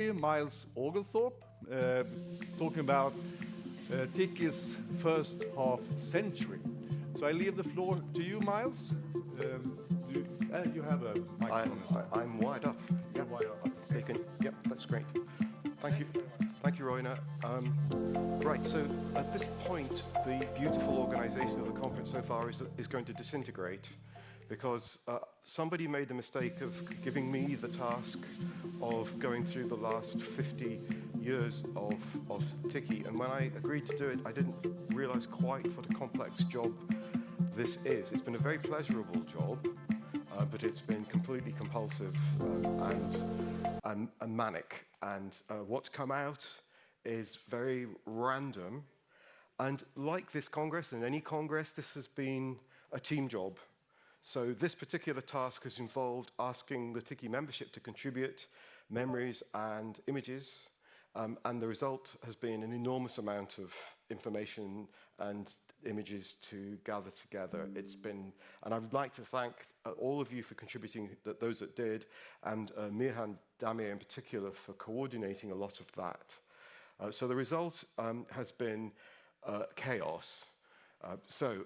Miles Oglethorpe, talking about TICCIH's first half century. So I leave the floor to you, Miles. You have a microphone. I'm wired up. You're wired up. Yep, that's great. Thank you, Roina. Right, so at this point, the beautiful organization of the conference so far is going to disintegrate because somebody made the mistake of giving me the task of going through the last 50 years of TICCIH. And when I agreed to do it, I didn't realize quite what a complex job this is. It's been a very pleasurable job, but it's been completely compulsive and manic. And what's come out is very random. And like this Congress and any Congress, this has been a team job. So this particular task has involved asking the TICCIH membership to contribute memories and images. And the result has been an enormous amount of information and images to gather together. It's been, and I would like to thank all of you for contributing, those that did, and Mirhan Damir in particular for coordinating a lot of that. So the result has been chaos.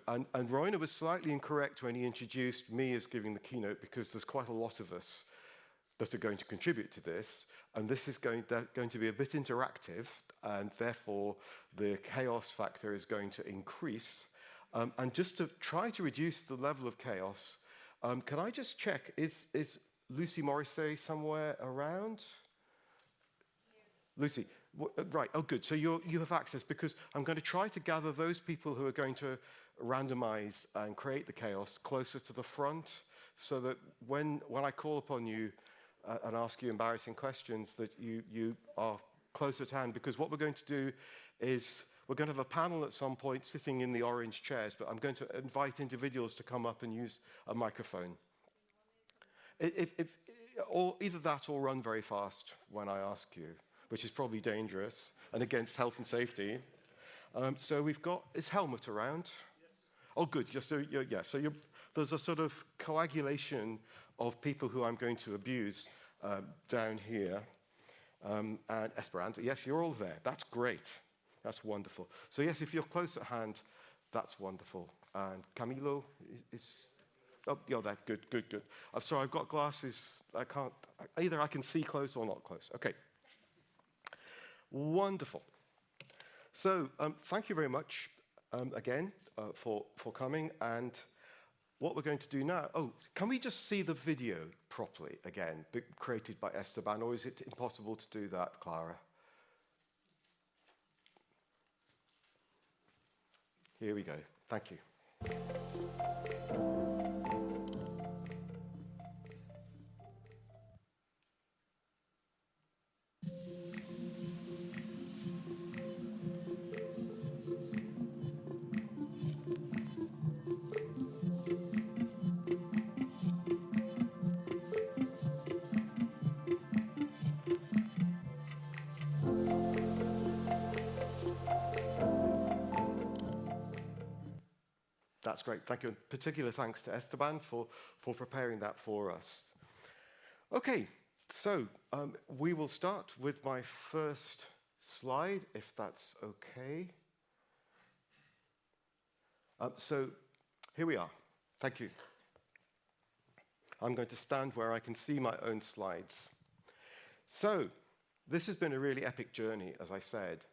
And Roina was slightly incorrect when he introduced me as giving the keynote because there's quite a lot of us that are going to contribute to this, and this is going to be a bit interactive, and therefore the chaos factor is going to increase. And just to try to reduce the level of chaos, can I just check, is Lucy Morrissey somewhere around? Lucy, right, oh good, so you have access, because I'm going to try to gather those people who are going to randomize and create the chaos closer to the front, so that when I call upon you and ask you embarrassing questions, that you are closer at hand, because what we're going to do is we're going to have a panel at some point sitting in the orange chairs, but I'm going to invite individuals to come up and use a microphone. Or either that or run very fast when I ask you, which is probably dangerous and against health and safety. So we've got, is Helmut around? Yes. Oh, good. There's a sort of coagulation of people who I'm going to abuse down here. And Esperanza, yes, you're all there. That's great. That's wonderful. So yes, if you're close at hand, that's wonderful. And Camilo is oh, you're there. Good. I'm sorry, I've got glasses. I can't, either I can see close or not close. Okay. Wonderful. So thank you very much again for coming. And what we're going to do now, can we just see the video properly again, created by Esteban, or is it impossible to do that, Clara? Here we go. Thank you. That's great. Thank you. And particular thanks to Esteban for preparing that for us. Okay, so we will start with my first slide, if that's okay. So here we are. Thank you. I'm going to stand where I can see my own slides. So this has been a really epic journey, as I said.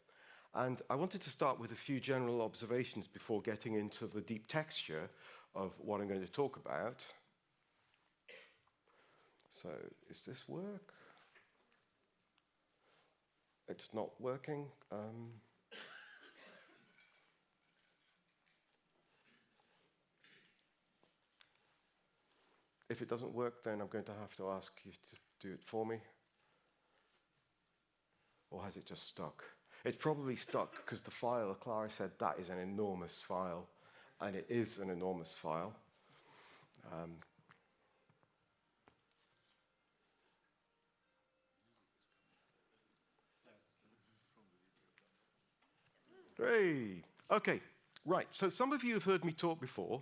And I wanted to start with a few general observations before getting into the deep texture of what I'm going to talk about. So, does this work? It's not working. If it doesn't work, then I'm going to have to ask you to do it for me. Or has it just stuck? It's probably stuck because the file, Clara said, that is an enormous file. And it is an enormous file. Hey, okay, right. So some of you have heard me talk before.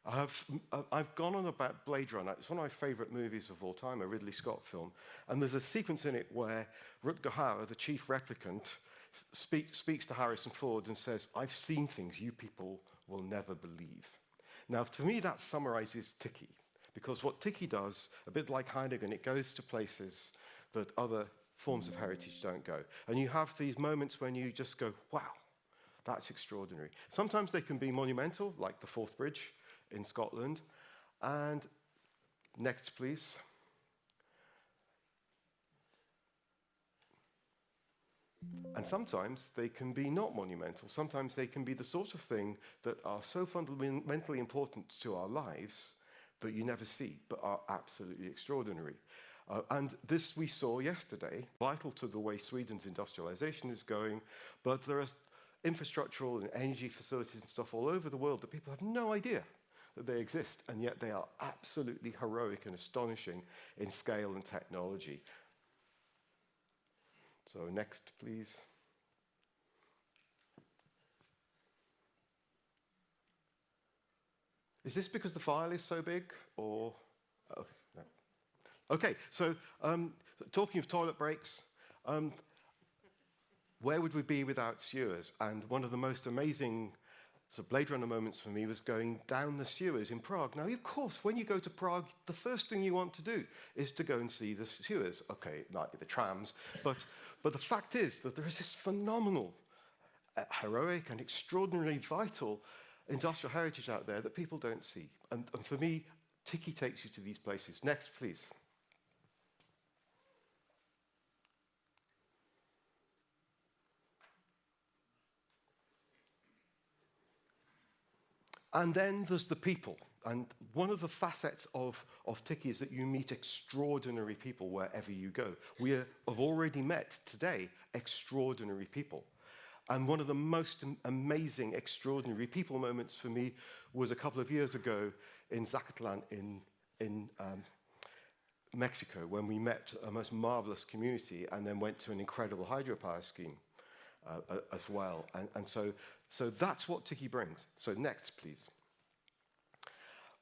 I've gone on about Blade Runner. It's one of my favourite movies of all time, a Ridley Scott film. And there's a sequence in it where Rutger Hauer, the chief replicant, speaks to Harrison Ford and says, "I've seen things you people will never believe." Now, to me, that summarises TICCIH, because what TICCIH does, a bit like Heidegger, it goes to places that other forms of heritage don't go. And you have these moments when you just go, wow, that's extraordinary. Sometimes they can be monumental, like the Forth Bridge in Scotland. And next, please. And sometimes they can be not monumental. Sometimes they can be the sort of thing that are so fundamentally important to our lives that you never see, but are absolutely extraordinary. And this we saw yesterday, vital to the way Sweden's industrialization is going, but there are infrastructural and energy facilities and stuff all over the world that people have no idea that they exist, and yet they are absolutely heroic and astonishing in scale and technology. So next, please. Is this because the file is so big, or? Oh, no. Okay, so talking of toilet breaks, where would we be without sewers? And one of the most amazing Blade Runner moments for me was going down the sewers in Prague. Now, of course, when you go to Prague, the first thing you want to do is to go and see the sewers. Okay, not the trams, but the fact is that there is this phenomenal, heroic and extraordinarily vital industrial heritage out there that people don't see. And for me, TICCIH takes you to these places. Next, please. And then there's the people. And one of the facets of TICCIH is that you meet extraordinary people wherever you go. We have already met today extraordinary people. And one of the most amazing, extraordinary people moments for me was a couple of years ago in Zacatlan in Mexico, when we met a most marvelous community and then went to an incredible hydropower scheme as well. And so that's what TICCIH brings. So next, please.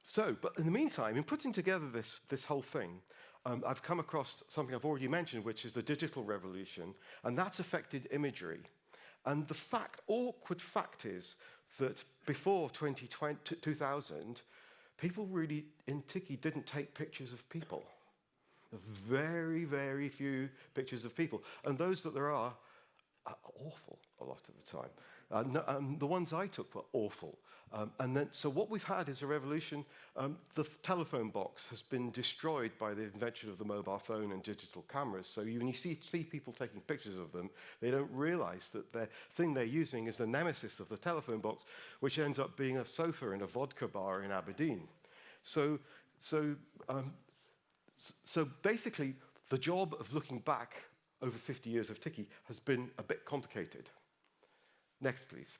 So, but in the meantime, in putting together this whole thing, I've come across something I've already mentioned, which is the digital revolution, and that's affected imagery. And the awkward fact is that before 2000, people really, in TICCIH, didn't take pictures of people. Very, very few pictures of people. And those that there are awful a lot of the time. The ones I took were awful. So what we've had is a revolution. The telephone box has been destroyed by the invention of the mobile phone and digital cameras. So when you see people taking pictures of them, they don't realize that the thing they're using is the nemesis of the telephone box, which ends up being a sofa in a vodka bar in Aberdeen. So basically, the job of looking back over 50 years of TICCIH has been a bit complicated. Next, please.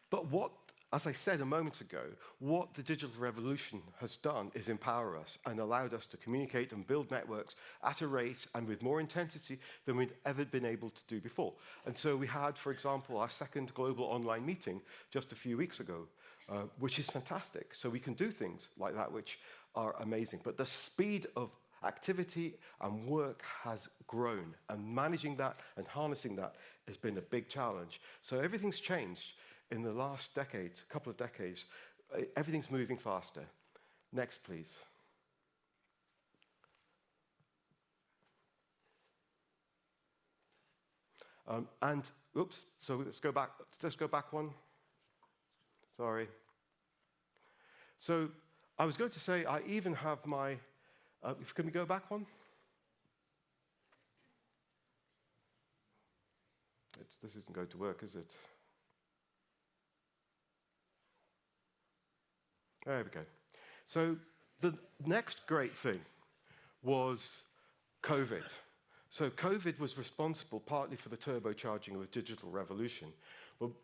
But what, as I said a moment ago, what the digital revolution has done is empower us and allowed us to communicate and build networks at a rate and with more intensity than we'd ever been able to do before. And so we had, for example, our second global online meeting just a few weeks ago, which is fantastic. So we can do things like that, which are amazing. But the speed of activity and work has grown, and managing that and harnessing that has been a big challenge. So everything's changed in the last decade, couple of decades. Everything's moving faster. Next, please. Oops, so let's go back one. Sorry. So I was going to say, I even have my, can we go back one? This isn't going to work, is it? There we go. So the next great thing was COVID. So COVID was responsible partly for the turbocharging of the digital revolution.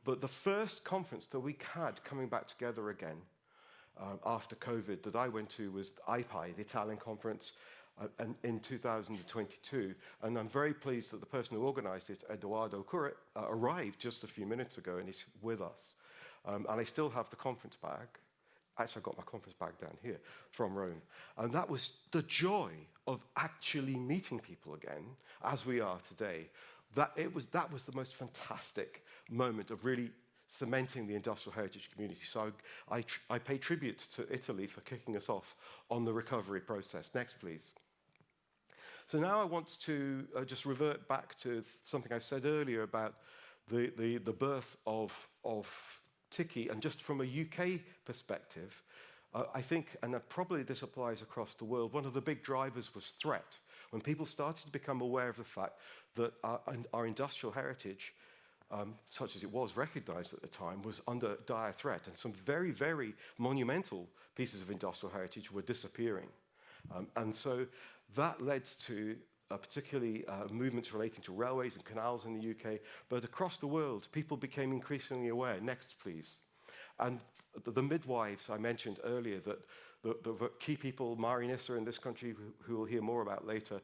But the first conference that we had coming back together again after COVID that I went to was the IPI, the Italian conference, in 2022. And I'm very pleased that the person who organized it, Eduardo Currit, arrived just a few minutes ago and is with us. And I still have the conference bag. actually I got my conference bag down here, from Rome. And that was the joy of actually meeting people again, as we are today. That was the most fantastic moment of really cementing the industrial heritage community. So I pay tribute to Italy for kicking us off on the recovery process. Next, please. So now I want to just revert back to something I said earlier about the birth of TICCIH, and just from a UK perspective, I think, and probably this applies across the world, one of the big drivers was threat. When people started to become aware of the fact that our industrial heritage, such as it was recognized at the time, was under dire threat, and some very, very monumental pieces of industrial heritage were disappearing. And so that led to particularly movements relating to railways and canals in the UK, but across the world, people became increasingly aware. Next, please. And the midwives I mentioned earlier, that the key people, Mari Nissa in this country, who we'll hear more about later,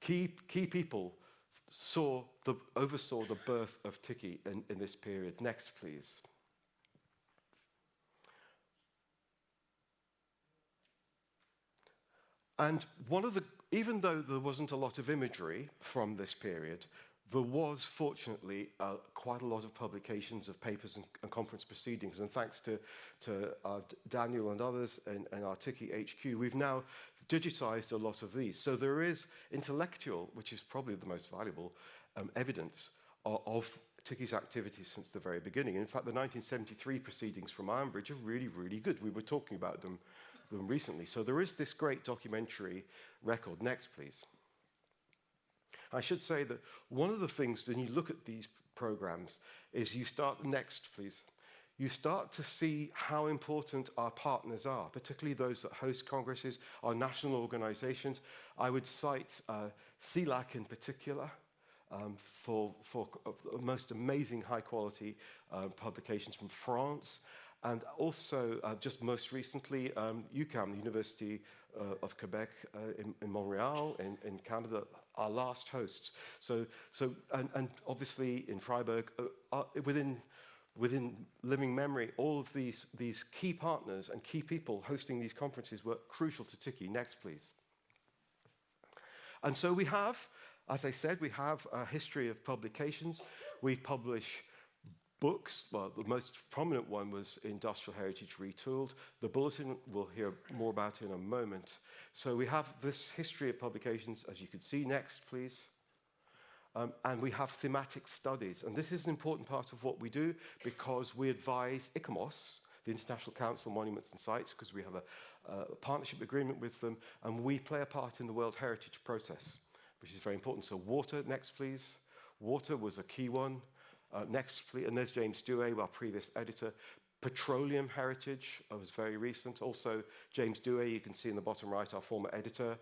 key people oversaw the birth of TICCIH in this period. Next, please. And even though there wasn't a lot of imagery from this period, there was, fortunately, quite a lot of publications of papers and conference proceedings. And thanks to Daniel and others in our TICCIH HQ, we've now digitized a lot of these. So there is intellectual, which is probably the most valuable, evidence of TICCIH's activities since the very beginning. In fact, the 1973 proceedings from Ironbridge are really, really good. We were talking about them recently. So there is this great documentary record. Next, please. I should say that one of the things, when you look at these programs, is you start, next, please, you start to see how important our partners are, particularly those that host congresses, our national organizations. I would cite CELAC in particular, for most amazing high-quality publications from France. And also, just most recently, UQAM, the University of Quebec in Montreal, in Canada, our last hosts. And obviously in Freiburg, within living memory, all of these key partners and key people hosting these conferences were crucial to TICCIH. Next, please. And so we have, as I said, we have a history of publications. We publish books. Well, the most prominent one was Industrial Heritage Retooled. The bulletin we'll hear more about in a moment. So we have this history of publications, as you can see. Next, please. And we have thematic studies. And this is an important part of what we do, because we advise ICOMOS, the International Council on Monuments and Sites, because we have a partnership agreement with them, and we play a part in the World Heritage process, which is very important. So water, next, please. Water was a key one. Next, please, and there's James Dewey, our previous editor. Petroleum heritage was very recent. Also, James Dewey, you can see in the bottom right, our former editor,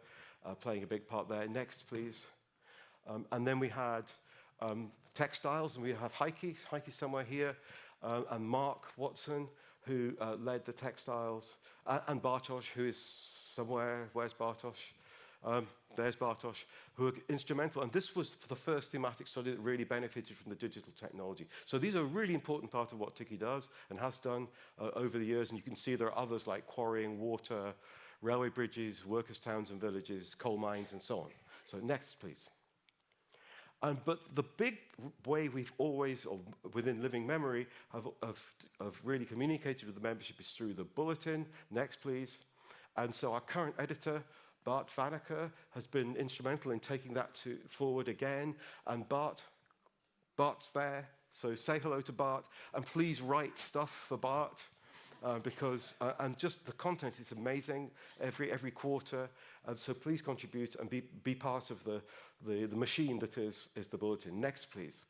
playing a big part there. Next, please. And then we had textiles, and we have Heike somewhere here, and Mark Watson, who led the textiles, and Bartosz, who is somewhere. Where's Bartosz? There's Bartosz, who are instrumental. And this was the first thematic study that really benefited from the digital technology. So these are a really important part of what TICCIH does and has done over the years. And you can see there are others like quarrying, water, railway bridges, workers' towns and villages, coal mines, and so on. So next, please. But the big way we've always, or within living memory, have really communicated with the membership is through the bulletin. Next, please. And so our current editor, Bart Vanneker, has been instrumental in taking that forward again. And Bart's there, so say hello to Bart, and please write stuff for Bart, because and just the content is amazing every quarter. And so please contribute and be part of the machine that is the bulletin. Next, please.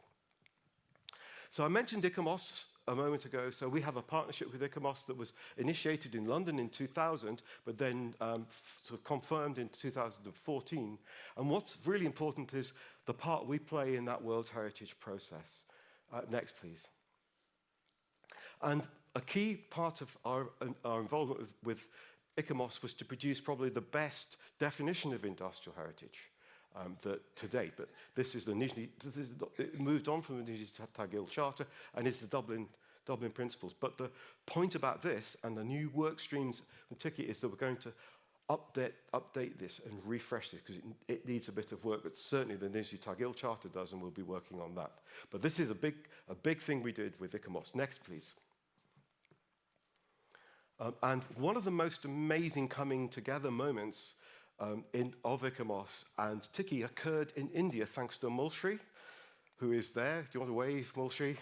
So I mentioned ICOMOS a moment ago. So we have a partnership with ICOMOS that was initiated in London in 2000, but then sort of confirmed in 2014. And what's really important is the part we play in that World Heritage process. Next, please. And a key part of our involvement with ICOMOS was to produce probably the best definition of industrial heritage to date. But this is it moved on from the Niji Tagil Charter and is the Dublin Dublin principles. But the point about this and the new work streams from TICCIH is that we're going to update this and refresh this because it needs a bit of work, but certainly the NUDISUR TAGIL Charter does, and we'll be working on that. But this is a big thing we did with ICOMOS. Next, please. And one of the most amazing coming together moments of ICOMOS and TICCIH occurred in India, thanks to Mulshri, who is there. Do you want to wave, Mulshri?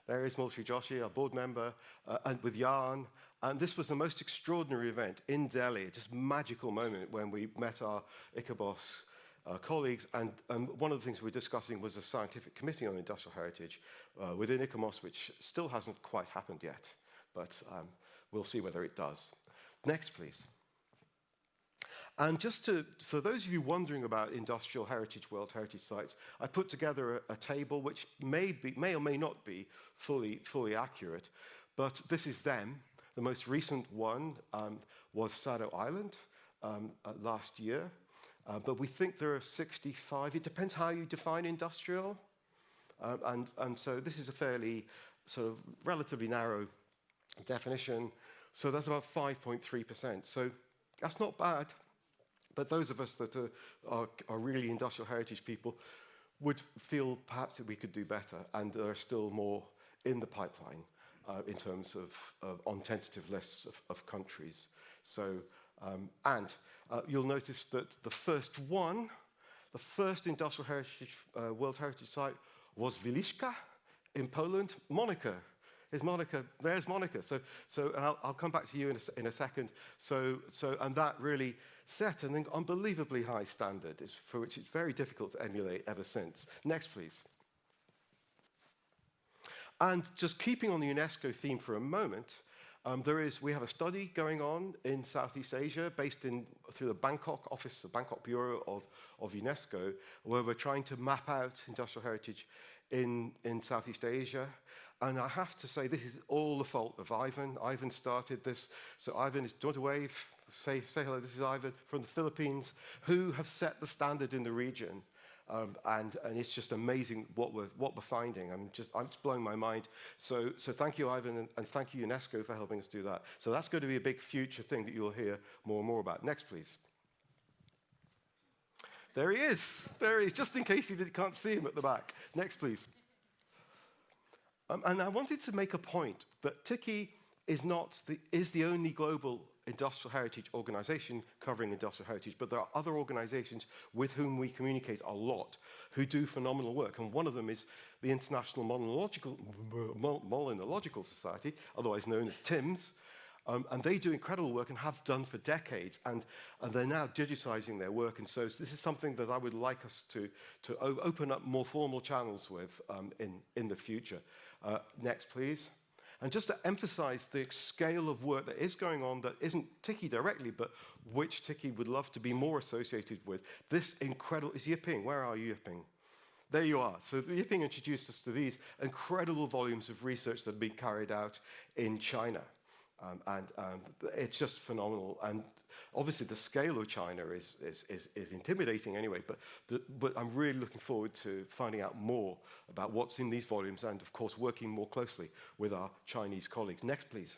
There is Mulshri Joshi, our board member, and with Jan. And this was the most extraordinary event in Delhi, just magical moment when we met our ICOMOS colleagues. And one of the things we were discussing was a scientific committee on industrial heritage within ICOMOS, which still hasn't quite happened yet, but we'll see whether it does. Next, please. And just for those of you wondering about industrial heritage, World Heritage Sites, I put together a table which may or may not be fully accurate, but this is them. The most recent one was Sado Island last year, but we think there are 65. It depends how you define industrial, and so this is a fairly sort of relatively narrow definition. So that's about 5.3%. So that's not bad. But those of us that are really industrial heritage people would feel perhaps that we could do better, and there are still more in the pipeline in terms of on tentative lists of countries. So, you'll notice that the first industrial heritage, World Heritage Site was Wiliszka in Poland. Monica. Is Monica? There's Monica. So and I'll come back to you in a second. And that really set an unbelievably high standard, for which it's very difficult to emulate ever since. Next, please. And just keeping on the UNESCO theme for a moment, we have a study going on in Southeast Asia, based through the Bangkok office, the Bangkok Bureau of UNESCO, where we're trying to map out industrial heritage in Southeast Asia. And I have to say, this is all the fault of Ivan. Ivan started this. So Ivan, do you want to wave? Say hello. This is Ivan from the Philippines, who have set the standard in the region. And it's just amazing what we're finding. It's blowing my mind. So thank you, Ivan, and thank you, UNESCO, for helping us do that. So that's going to be a big future thing that you'll hear more and more about. Next, please. There he is. There he is, just in case you can't see him at the back. Next, please. And I wanted to make a point that TICCIH is the only global industrial heritage organization covering industrial heritage, but there are other organizations with whom we communicate a lot who do phenomenal work. And one of them is the International Molinological Society, otherwise known as TIMS. And they do incredible work and have done for decades, and they're now digitizing their work. And so this is something that I would like us to open up more formal channels with in the future. Next, please. And just to emphasize the scale of work that is going on that isn't TICCIH directly, but which TICCIH would love to be more associated with. This incredible, is Yiping, where are you, Yiping? There you are. So Yiping introduced us to these incredible volumes of research that have been carried out in China. And it's just phenomenal. And obviously the scale of China is intimidating anyway, but I'm really looking forward to finding out more about what's in these volumes and, of course, working more closely with our Chinese colleagues. Next, please.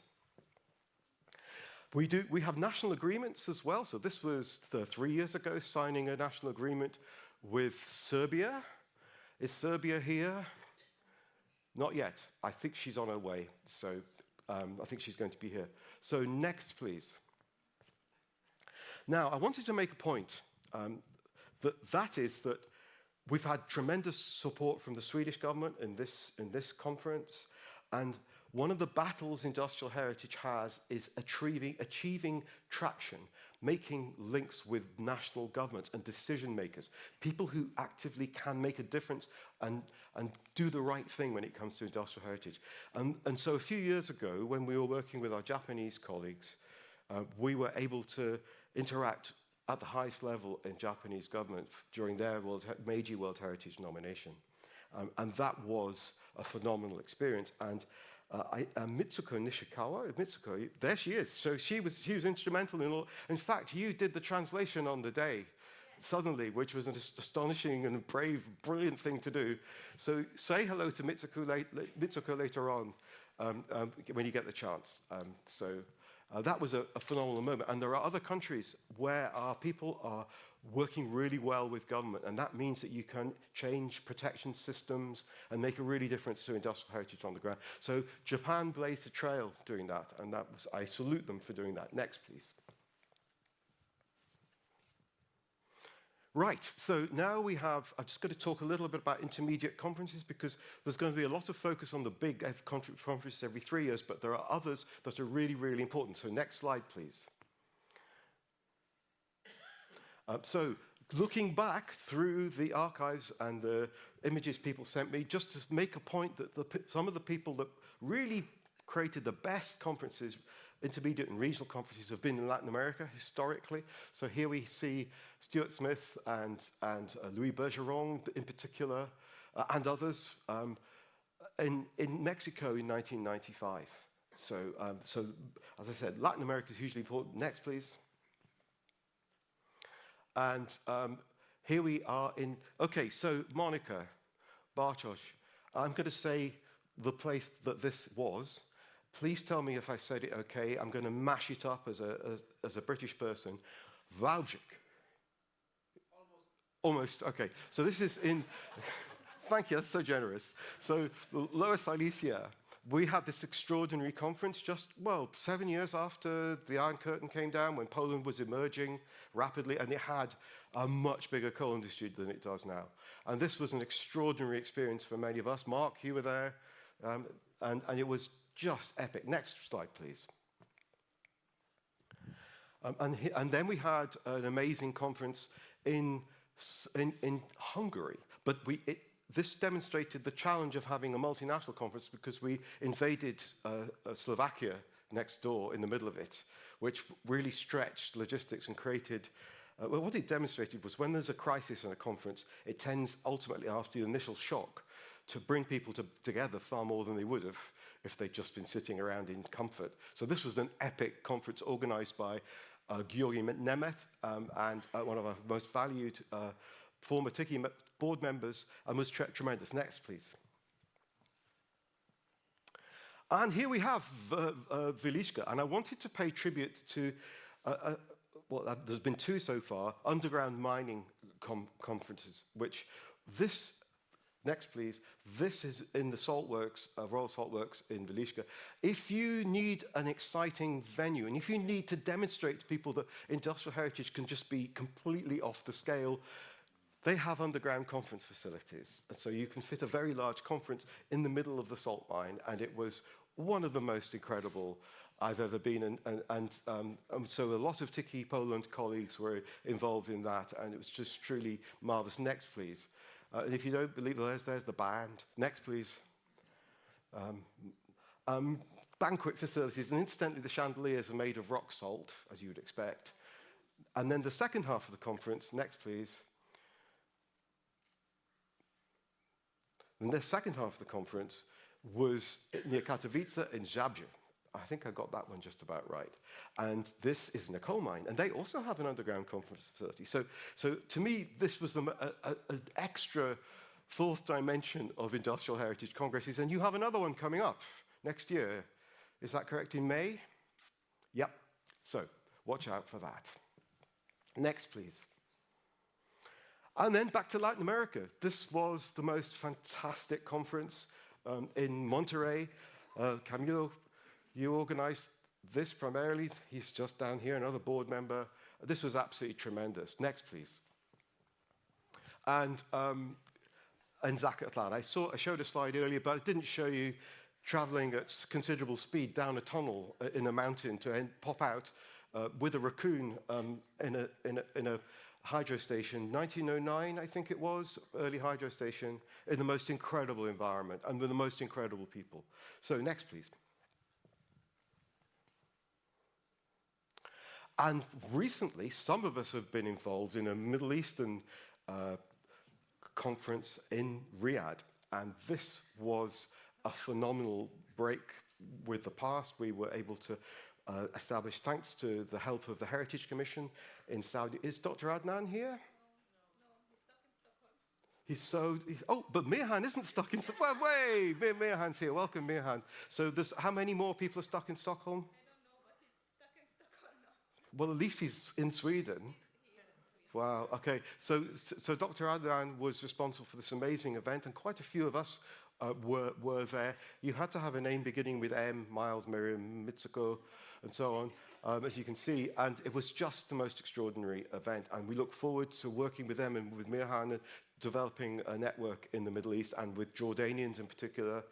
We have national agreements as well. So this was 3 years ago, signing a national agreement with Serbia. Is Serbia here? Not yet. I think she's on her way. So I think she's going to be here. So next, please. Now, I wanted to make a point that we've had tremendous support from the Swedish government in this conference, and one of the battles industrial heritage has is achieving traction, making links with national governments and decision makers, people who actively can make a difference and do the right thing when it comes to industrial heritage. And so a few years ago, when we were working with our Japanese colleagues, we were able to interact at the highest level in Japanese government during their Meiji World Heritage nomination. And that was a phenomenal experience. And Mitsuko Nishikawa, there she is. So she was instrumental in all. In fact, you did the translation on the day, suddenly, which was an astonishing and brave, brilliant thing to do. So say hello to Mitsuko later on. when you get the chance. That was a phenomenal moment. And there are other countries where our people are working really well with government, and that means that you can change protection systems and make a really difference to industrial heritage on the ground. So Japan blazed a trail doing that, and I salute them for doing that. Next, please. Right, so now I'm just going to talk a little bit about intermediate conferences, because there's going to be a lot of focus on the big conferences every 3 years, but there are others that are really, really important. So next slide, please. So looking back through the archives and the images people sent me, just to make a point that some of the people that really created the best conferences, intermediate and regional conferences, have been in Latin America historically. So here we see Stuart Smith and Louis Bergeron in particular, and others, in Mexico in 1995. So as I said, Latin America is hugely important. Next, please. And here we are in, okay, so Monica, Bartosz, I'm going to say the place that this was. Please tell me if I said it okay. I'm going to mash it up as a British person. Wałbrzych. Almost, okay. So this is in, thank you, that's so generous. So Lower Silesia, we had this extraordinary conference just, 7 years after the Iron Curtain came down, when Poland was emerging rapidly, and it had a much bigger coal industry than it does now. And this was an extraordinary experience for many of us. Mark, you were there, and it was just epic. Next slide, please. And then we had an amazing conference in Hungary, but this demonstrated the challenge of having a multinational conference, because we invaded Slovakia next door in the middle of it, which really stretched logistics and created, what it demonstrated was when there's a crisis in a conference, it tends ultimately, after the initial shock, to bring people together far more than they would have if they'd just been sitting around in comfort. So this was an epic conference organized by György Nemeth, and one of our most valued former TICCIH board members, and was tremendous. Next, please. And here we have Wieliczka, and I wanted to pay tribute to, there's been 2 so far, underground mining conferences, which this, next please, this is in the salt works, Royal Salt Works in Wieliczka. If you need an exciting venue, and if you need to demonstrate to people that industrial heritage can just be completely off the scale, they have underground conference facilities. And so you can fit a very large conference in the middle of the salt mine, and it was one of the most incredible I've ever been. And so a lot of TICCIH Poland colleagues were involved in that, and it was just truly marvelous. Next, please. And if you don't believe there's the band. Next, please. Banquet facilities, and incidentally, the chandeliers are made of rock salt, as you would expect. And then the second half of the conference, next, please. And the second half of the conference was near Katowice in Zabrze. I think I got that one just about right. And this is in a coal mine. And they also have an underground conference facility. So to me, this was an extra 4th dimension of industrial heritage congresses. And you have another one coming up next year. Is that correct, in May? Yep. So watch out for that. Next, please. And then back to Latin America. This was the most fantastic conference in Monterrey. Camilo, you organized this primarily. He's just down here, another board member. This was absolutely tremendous. Next, please. And Zacatlán. I showed a slide earlier, but I didn't show you traveling at considerable speed down a tunnel in a mountain to pop out with a raccoon in a hydro station, 1909, I think it was, early hydro station, in the most incredible environment and with the most incredible people. So next, please. And recently, some of us have been involved in a Middle Eastern conference in Riyadh, and this was a phenomenal break with the past. We were able to establish, thanks to the help of the Heritage Commission in Saudi. Is Dr. Adnan here? No, he's stuck in Stockholm. But Mirhan isn't stuck in Stockholm. Way, Mirhan's here. Welcome, Mirhan. So how many more people are stuck in Stockholm? I don't know, but he's stuck in Stockholm now. Well, at least he's in Sweden. Wow, okay. So Dr. Adnan was responsible for this amazing event, and quite a few of us were there. You had to have a name beginning with M, Miles, Miriam, Mitsuko, and so on, as you can see. And it was just the most extraordinary event. And we look forward to working with them and with Mirhan and developing a network in the Middle East and with Jordanians in particular.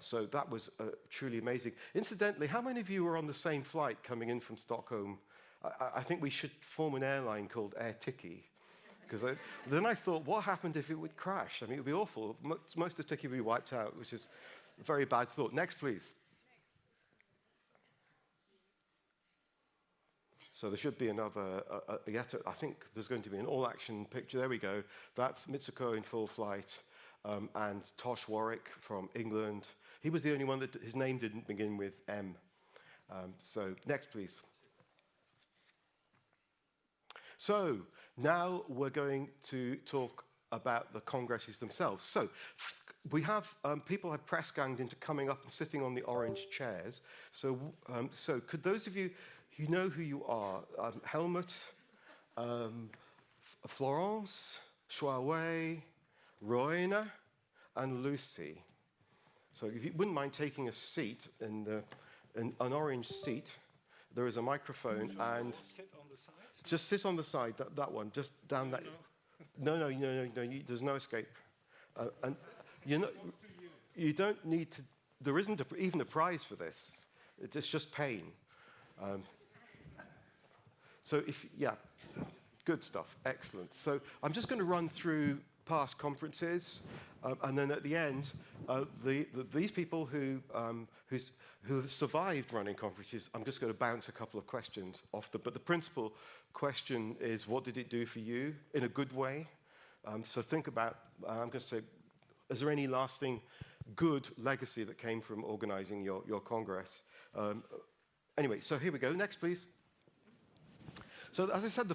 So that was truly amazing. Incidentally, how many of you were on the same flight coming in from Stockholm? I think we should form an airline called TICCIH. Because then I thought, what happened if it would crash? I mean, it would be awful. Most of TICCIH would be wiped out, which is a very bad thought. Next, please. So there should be another, I think there's going to be an all-action picture. There we go. That's Mitsuko in full flight, and Tosh Warwick from England. He was the only one that his name didn't begin with M. So next, please. So now we're going to talk about the congresses themselves. So we have people have press ganged into coming up and sitting on the orange chairs. So could those of you who know who you are, Helmut, Florence, Shuawei, Roina, and Lucy. So if you wouldn't mind taking a seat in an orange seat, there is a microphone, and sit on the side. Just sit on the side, that one, just down that. No, there's no escape. And you don't need to, there isn't even a prize for this. It's just pain. Good stuff, excellent. So I'm just going to run through past conferences, and then at the end, these people who have survived running conferences, I'm just going to bounce a couple of questions off but the principal question is, what did it do for you in a good way? So think about, I'm going to say, is there any lasting good legacy that came from organizing your Congress? Anyway, so here we go. Next, please. So as I said,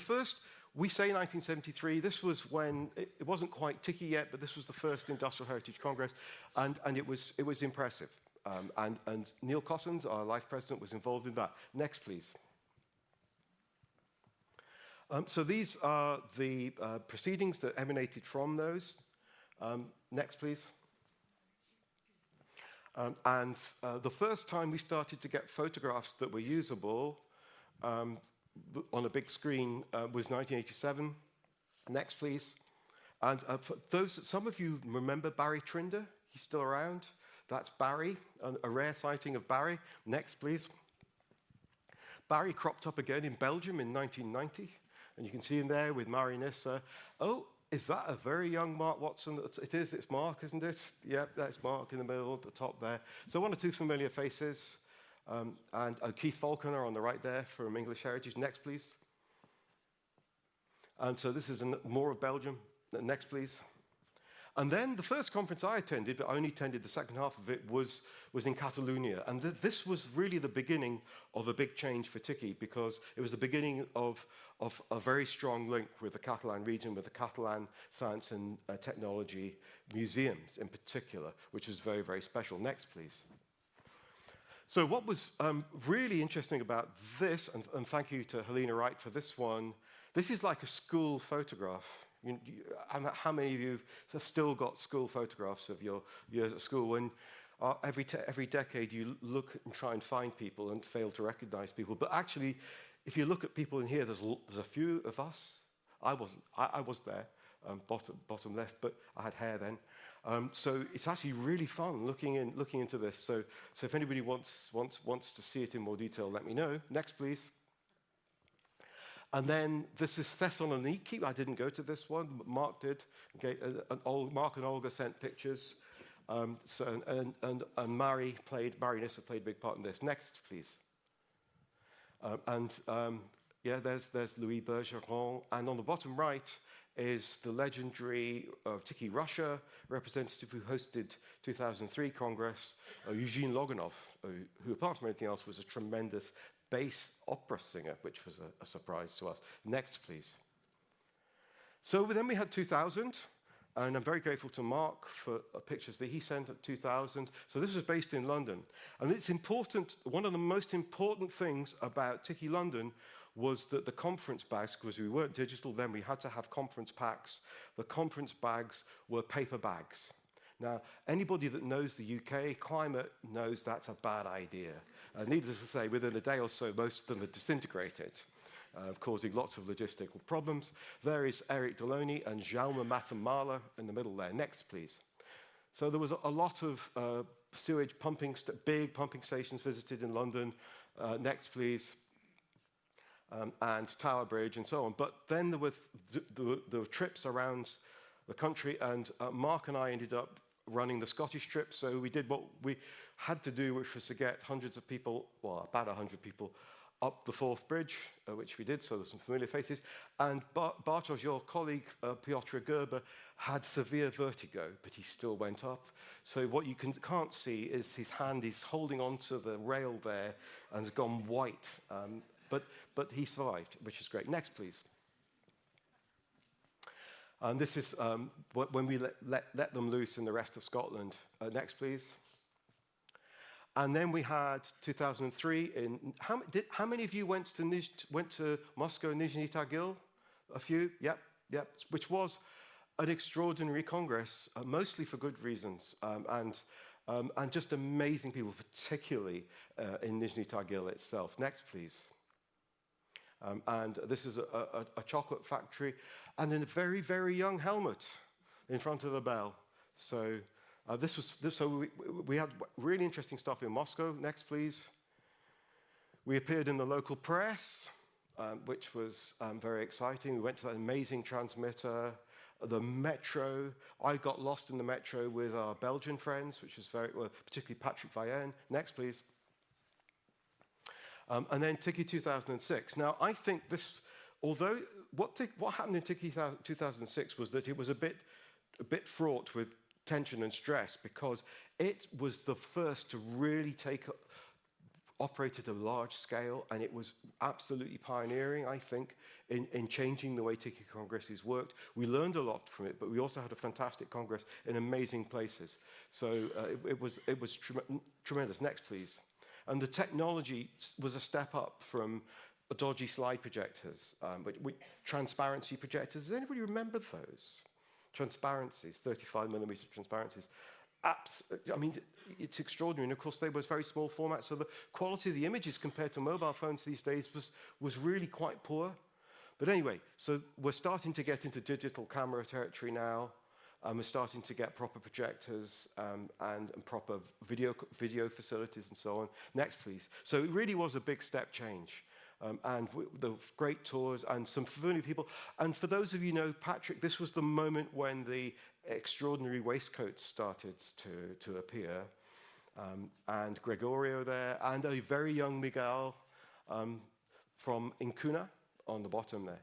we say 1973, this was when, it wasn't quite TICCIH yet, but this was the first Industrial Heritage Congress, and it was impressive. And Neil Cossins, our life president, was involved in that. Next, please. So these are the proceedings that emanated from those. Next, please. The first time we started to get photographs that were usable on a big screen was 1987. Next, please. And some of you remember Barry Trinder. He's still around. That's Barry, a rare sighting of Barry. Next, please. Barry cropped up again in Belgium in 1990. And you can see him there with Marie Nissa. Oh, is that a very young Mark Watson? It is, it's Mark, isn't it? Yeah, that's Mark in the middle, at the top there. So one or two familiar faces. And Keith Falconer on the right there from English Heritage. Next, please. And so this is more of Belgium. Next, please. And then the first conference I attended, but I only attended the second half of it, was in Catalonia. And this was really the beginning of a big change for TICCIH, because it was the beginning of a very strong link with the Catalan region, with the Catalan Science and Technology museums in particular, which was very, very special. Next, please. So what was really interesting about this, and thank you to Helena Wright for this one, this is like a school photograph. How many of you have still got school photographs of your years at school when every decade you look and try and find people and fail to recognize people? But actually, if you look at people in here, there's a few of us. I was there, bottom left, but I had hair then. So it's actually really fun looking into this. So if anybody wants to see it in more detail, let me know. Next, please. And then this is Thessaloniki. I didn't go to this one. Mark did. Okay, Mark and Olga sent pictures. And Marie Nissa played a big part in this. Next, please. There's Louis Bergeron. And on the bottom right is the legendary TICCIH Russia representative who hosted 2003 Congress, Eugene Loganov, who apart from anything else was a tremendous bass opera singer, which was a surprise to us. Next, please. So then we had 2000, And I'm very grateful to Mark for pictures that he sent at 2000. So this was based in London. And it's important, one of the most important things about TICCIH London was that the conference bags, because we weren't digital then, we had to have conference packs. The conference bags were paper bags. Now, anybody that knows the UK climate knows that's a bad idea. Needless to say, within a day or so, most of them had disintegrated, causing lots of logistical problems. There is Eric Deloney and Jaume Matamala in the middle there. Next, please. So there was a lot of sewage pumping, big pumping stations visited in London. Next, please. And Tower Bridge and so on. But then there were trips around the country, and Mark and I ended up running the Scottish trip. So we did what we had to do, which was to get hundreds of people, well, about 100 people, up the Forth Bridge, which we did, so there's some familiar faces. And Bartosz, your colleague, Piotr Gerber, had severe vertigo, but he still went up. So what you can't see is his hand is holding onto the rail there and has gone white. But he survived, which is great. Next, please. And this is when we let them loose in the rest of Scotland. Next, please. And then we had 2003. How many of you went to Moscow, Nizhny Tagil? A few? Yep. Which was an extraordinary congress, mostly for good reasons, and just amazing people, particularly in Nizhny Tagil itself. Next, please. And this is a chocolate factory, and a very, very young Helmut in front of a bell. So we had really interesting stuff in Moscow. Next, please. We appeared in the local press, which was very exciting. We went to that amazing transmitter, the metro. I got lost in the metro with our Belgian friends, which was particularly Patrick Vayen. Next, please. And then TICCIH 2006. Now, I think this, although what happened in TICCIH 2006 was that it was a bit fraught with tension and stress, because it was the first to really operate at a large scale, and it was absolutely pioneering, I think, in changing the way TICCIH congresses worked. We learned a lot from it, but we also had a fantastic congress in amazing places. So it was tremendous. Next, please. And the technology was a step up from dodgy slide projectors, transparency projectors. Does anybody remember those? Transparencies, 35mm transparencies. I mean, it's extraordinary. And of course, they were very small format, so the quality of the images compared to mobile phones these days was really quite poor. But anyway, so we're starting to get into digital camera territory now. We're starting to get proper projectors and proper video facilities and so on. Next, please. So it really was a big step change. And the great tours and some familiar people. And for those of you who know Patrick, this was the moment when the extraordinary waistcoats started to appear. And Gregorio there, and a very young Miguel from INCUNA on the bottom there.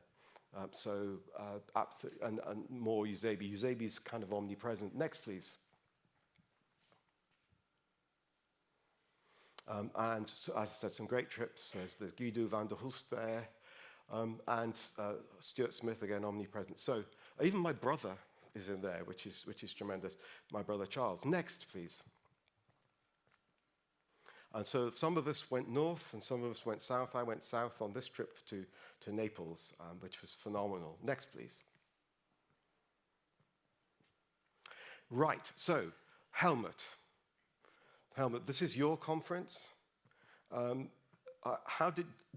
And more Eusebi. Eusebi is kind of omnipresent. Next, please. And so, as I said, some great trips. There's Guido van der Hulst there, and Stuart Smith again, omnipresent. So even my brother is in there, which is tremendous. My brother Charles. Next, please. And so some of us went north and some of us went south. I went south on this trip to Naples, which was phenomenal. Next, please. Right, so Helmut, this is your conference.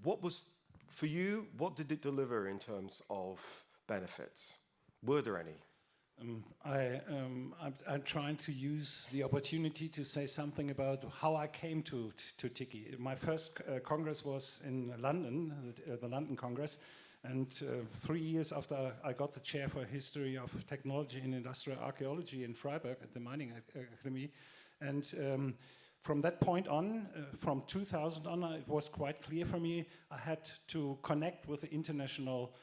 What was, for you, what did it deliver in terms of benefits? Were there any? I'm trying to use the opportunity to say something about how I came to TICCIH. My first congress was in London, the London Congress, and 3 years after I got the chair for History of Technology and Industrial Archaeology in Freiburg at the Mining Academy. And from that point on, from 2000 on, it was quite clear for me I had to connect with the international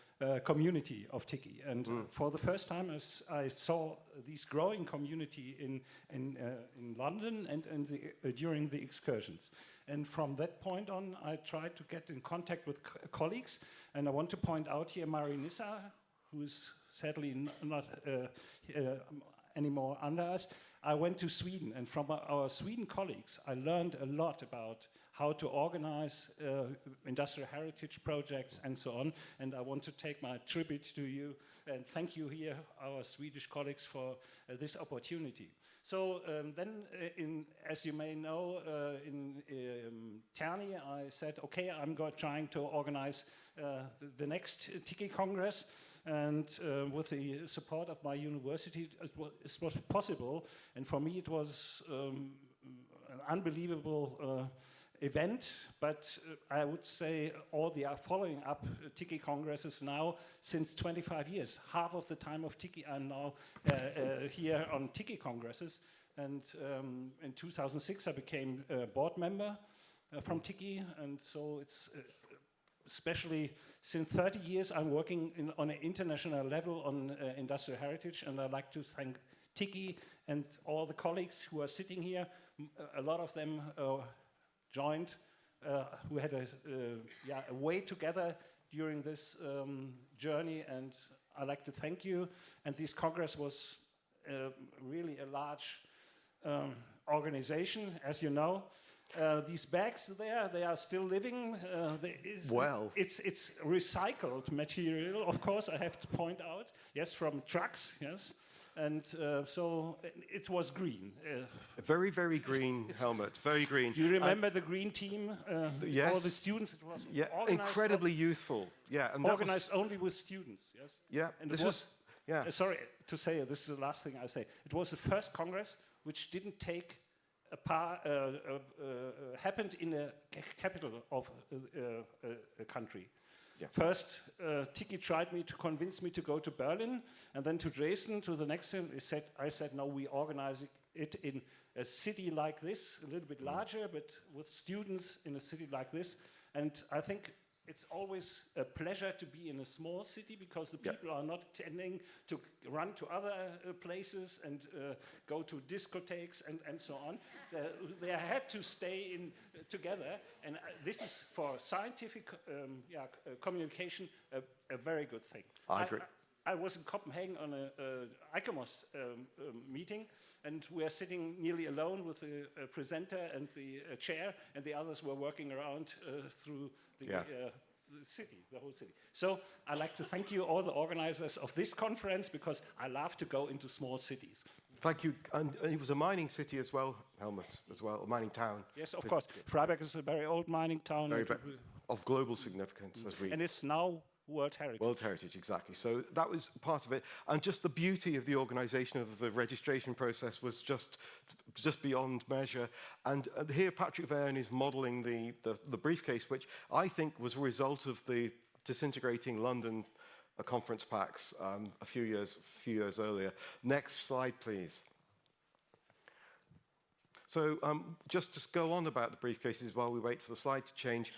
community of TICCIH. And for the first time, I saw this growing community in London and during the excursions. And from that point on, I tried to get in contact with colleagues. And I want to point out here Marinissa, who is sadly not anymore under us, I went to Sweden, and from our Sweden colleagues, I learned a lot about how to organize industrial heritage projects and so on. And I want to take my tribute to you and thank you here, our Swedish colleagues, for this opportunity. So then, as you may know, in Terni, I said, okay, I'm trying to organize the next TICCIH Congress. And with the support of my university, it was possible. And for me, it was an unbelievable event. But I would say all the following up TICCIH Congresses now since 25 years. Half of the time of TICCIH, I'm now here on TICCIH Congresses. And in 2006, I became a board member from TICCIH. And so it's especially since 30 years, I'm working on an international level on industrial heritage, and I'd like to thank TICCIH and all the colleagues who are sitting here. A lot of them joined, who had a way together during this journey, and I'd like to thank you. And this Congress was really a large organization, as you know. These bags there, they are still living. It's recycled material, of course, I have to point out. Yes, from trucks, yes. And so it was green. A very, very green helmet, very green. Do you remember the green team? Yes. All the students? It was incredibly youthful. Yeah, and organized only with students, yes. Yeah, and sorry to say, this is the last thing I say. It was the first Congress which didn't take happened in the capital of a country. Yeah. First, TICCIH tried to convince me to go to Berlin, and then to Dresden, to the next thing. I said, no, we organize it in a city like this, a little bit larger, but with students in a city like this. And I think it's always a pleasure to be in a small city, because the people are not tending to run to other places and go to discotheques and so on. They had to stay together, and this is for scientific communication a very good thing. I agree. I was in Copenhagen on a ICOMOS meeting, and we are sitting nearly alone with the presenter and the chair, and the others were working around through the city, the whole city. So I'd like to thank you, all the organizers of this conference, because I love to go into small cities. Thank you. And it was a mining city as well, Helmut, as well, a mining town. Yes, of course. Freiberg is a very old mining town. Of global significance, as we... And it's now World Heritage. World Heritage, exactly. So that was part of it. And just the beauty of the organization of the registration process was just beyond measure. And here Patrick Verne is modeling the briefcase, which I think was a result of the disintegrating London conference packs a few years earlier. Next slide, please. So just to go on about the briefcases while we wait for the slide to change,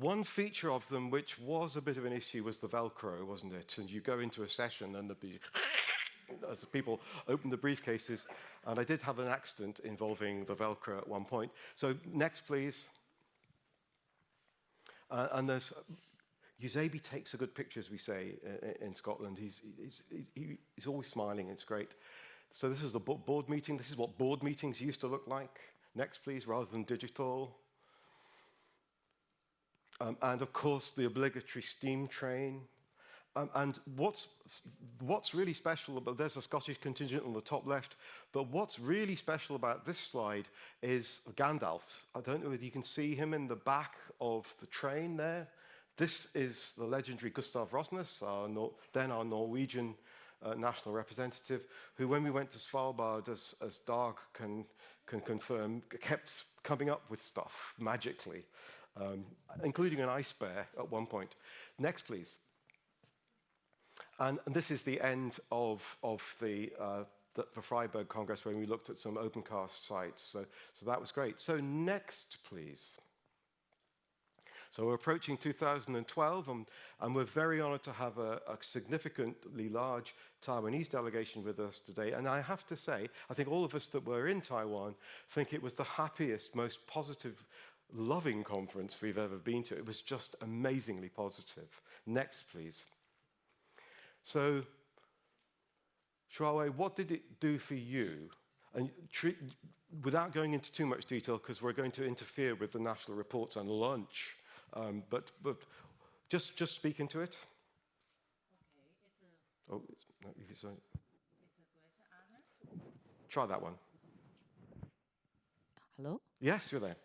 one feature of them which was a bit of an issue was the Velcro, wasn't it? And you go into a session and there'd be, as people open the briefcases, and I did have an accident involving the Velcro at one point. So next, please. And there's, Eusebi takes a good picture, as we say in Scotland. He's always smiling, it's great. So this is the board meeting. This is what board meetings used to look like. Next, please, rather than digital. And of course, the obligatory steam train. And what's really special about, there's a Scottish contingent on the top left, but what's really special about this slide is Gandalf. I don't know whether you can see him in the back of the train there. This is the legendary Gustav Rosnes, then our Norwegian national representative, who, when we went to Svalbard, as Dag can confirm, kept coming up with stuff magically, including an ice bear at one point. Next, please. And this is the end of the Freiburg Congress, when we looked at some opencast sites. So that was great. So next, please. So we're approaching 2012, and we're very honored to have a significantly large Taiwanese delegation with us today. And I have to say, I think all of us that were in Taiwan think it was the happiest, most positive, loving conference we've ever been to. It was just amazingly positive. Next, please. So Shuawei, what did it do for you? And without going into too much detail, because we're going to interfere with the national reports and lunch, but just speak into it. Okay, Oh, it's a great honor. try that one. Hello? Yes, you're there.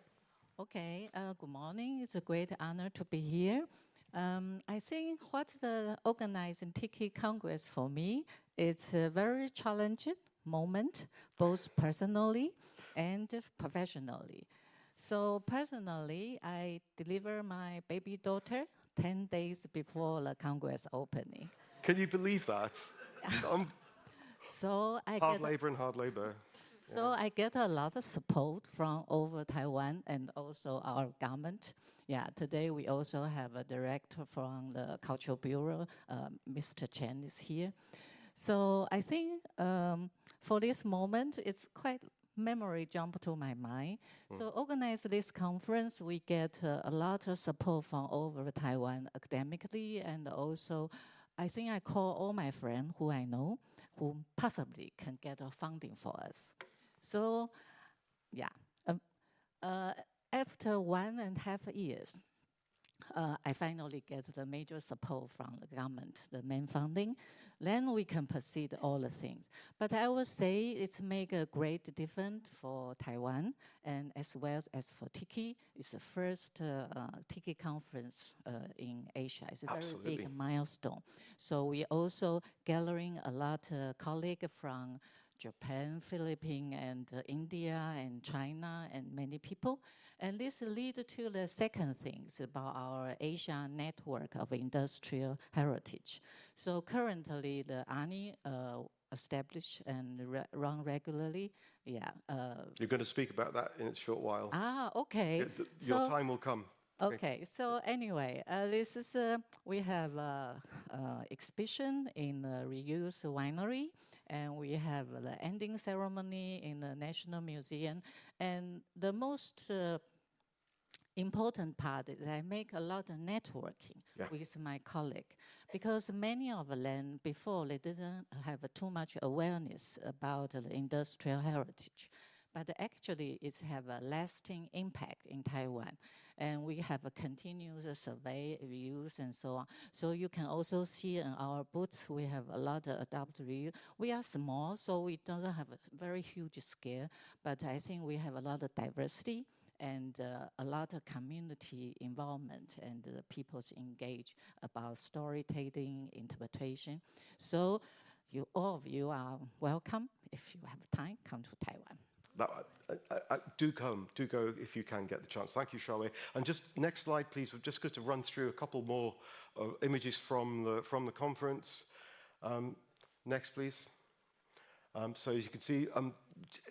Okay, good morning. It's a great honor to be here. I think what the organizing TICCIH Congress for me, it's a very challenging moment, both personally and professionally. So personally, I deliver my baby daughter 10 days before the Congress opening. Can you believe that? So I Hard labor. So I get a lot of support from over Taiwan and also our government. Yeah, today we also have a director from the Cultural Bureau, Mr. Chen is here. So I think for this moment, it's quite memory jump to my mind. So organize this conference, we get a lot of support from over Taiwan academically, and also I think I call all my friends who I know who possibly can get a funding for us. So, yeah, after 1.5 years, I finally get the major support from the government, the main funding. Then we can proceed all the things. But I would say it's make a great difference for Taiwan and as well as for TICCIH. It's the first TICCIH conference in Asia. It's a very big milestone. So we also gathering a lot of colleagues from Japan, Philippines, and India, and China, and many people. And this leads to the second thing about our Asia network of industrial heritage. So currently, the ANIH established and run regularly. Yeah. You're going to speak about that in a short while. Okay. Your time will come. Okay, so anyway, this is, we have exhibition in the reuse winery, and we have the ending ceremony in the National Museum. And the most important part is I make a lot of networking with my colleague, because many of them before they didn't have too much awareness about the industrial heritage. But actually, it's have a lasting impact in Taiwan. And we have a continuous survey, reviews, and so on. So you can also see in our booths, we have a lot of adopted review. We are small, so we don't have a very huge scale, but I think we have a lot of diversity and a lot of community involvement and people's engaged about storytelling, interpretation. So all of you are welcome. If you have time, come to Taiwan. Do go if you can get the chance. Thank you, Shuawei. And just next slide, please. We're just going to run through a couple more images from the conference. Next, please. So as you can see,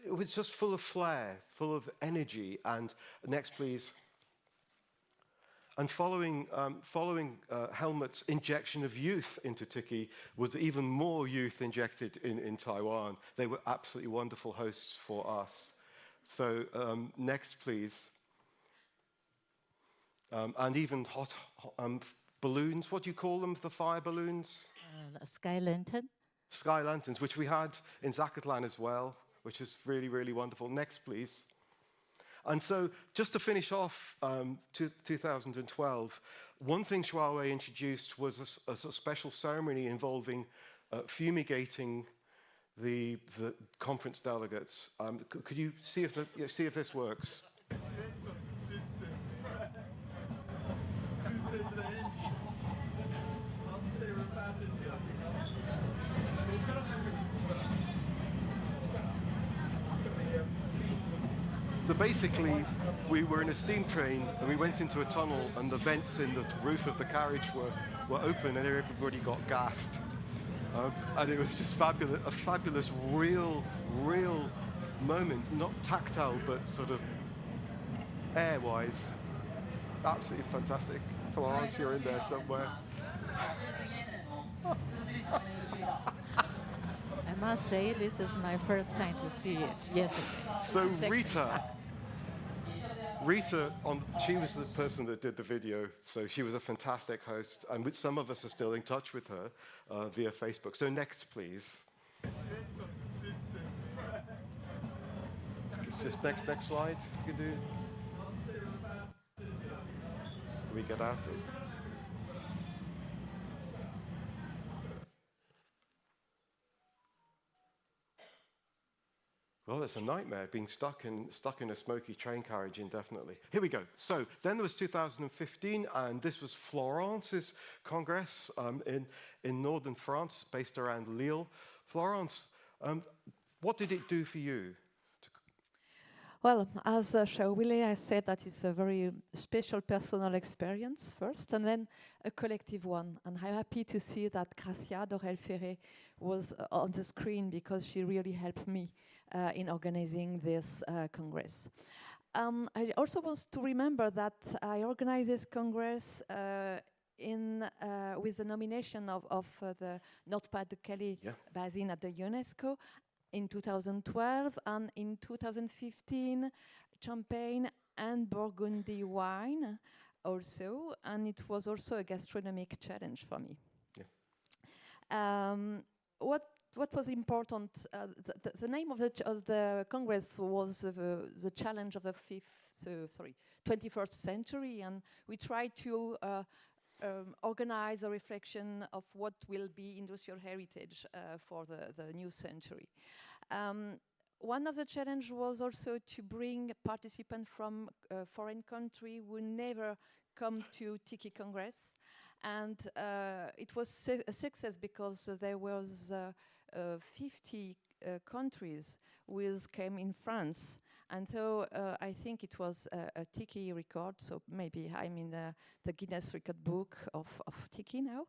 it was just full of flair, full of energy. And next, please. And following Helmut's injection of youth into TICCIH was even more youth injected in Taiwan. They were absolutely wonderful hosts for us. So next, please. And even hot balloons, what do you call them, the fire balloons? Sky lantern. Sky lanterns, which we had in Zacatlán as well, which is really, really wonderful. Next, please. And so, just to finish off 2012, one thing Shuawei introduced was a special ceremony involving fumigating the conference delegates. Could you see if this works? So basically, we were in a steam train and we went into a tunnel and the vents in the roof of the carriage were open and everybody got gassed. And it was just fabulous, a fabulous, real moment, not tactile, but sort of air-wise. Absolutely fantastic. Florence, you're in there somewhere. I must say, this is my first time to see it yesterday. So Rita, she was the person that did the video, so she was a fantastic host, and some of us are still in touch with her via Facebook. So next, please. Just next slide, if you could do. Can we get out? Well, it's a nightmare being stuck in a smoky train carriage indefinitely. Here we go. So then there was 2015, and this was Florence's Congress in northern France, based around Lille. Florence, what did it do for you? Well, as Shaowile, I said that it's a very special personal experience first, and then a collective one. And I'm happy to see that Gracia Dorel-Ferré was on the screen, because she really helped me in organizing this Congress. I also want to remember that I organized this Congress with the nomination of the Nord-Pas-de-Calais basin at the UNESCO in 2012, and in 2015, Champagne and Burgundy wine also, and it was also a gastronomic challenge for me. Yeah. What was important? The name of the Congress was the challenge of the 21st century, and we tried to organize a reflection of what will be industrial heritage for the new century. One of the challenges was also to bring participants from foreign country who never come to TICCIH Congress, and it was a success, because there was 50 countries which came in France. And so I think it was a TICCIH record, so maybe I'm in the Guinness Record Book of TICCIH now.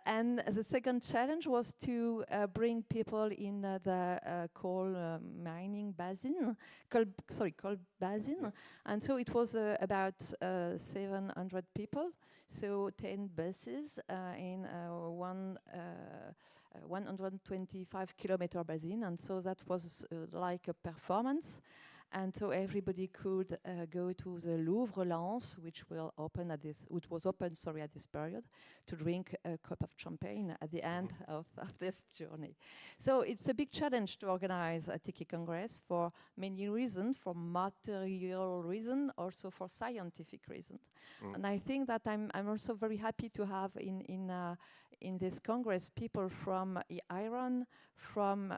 And the second challenge was to bring people in the coal mining basin, coal basin. And so it was about 700 people, so 10 buses in 125-kilometer basin, and so that was like a performance. And so everybody could go to the Louvre Lens, which was open at this period, to drink a cup of champagne at the end of this journey. So it's a big challenge to organize a TICCIH Congress for many reasons, for material reasons, also for scientific reasons. And I think that I'm also very happy to have in this Congress people from Iran, from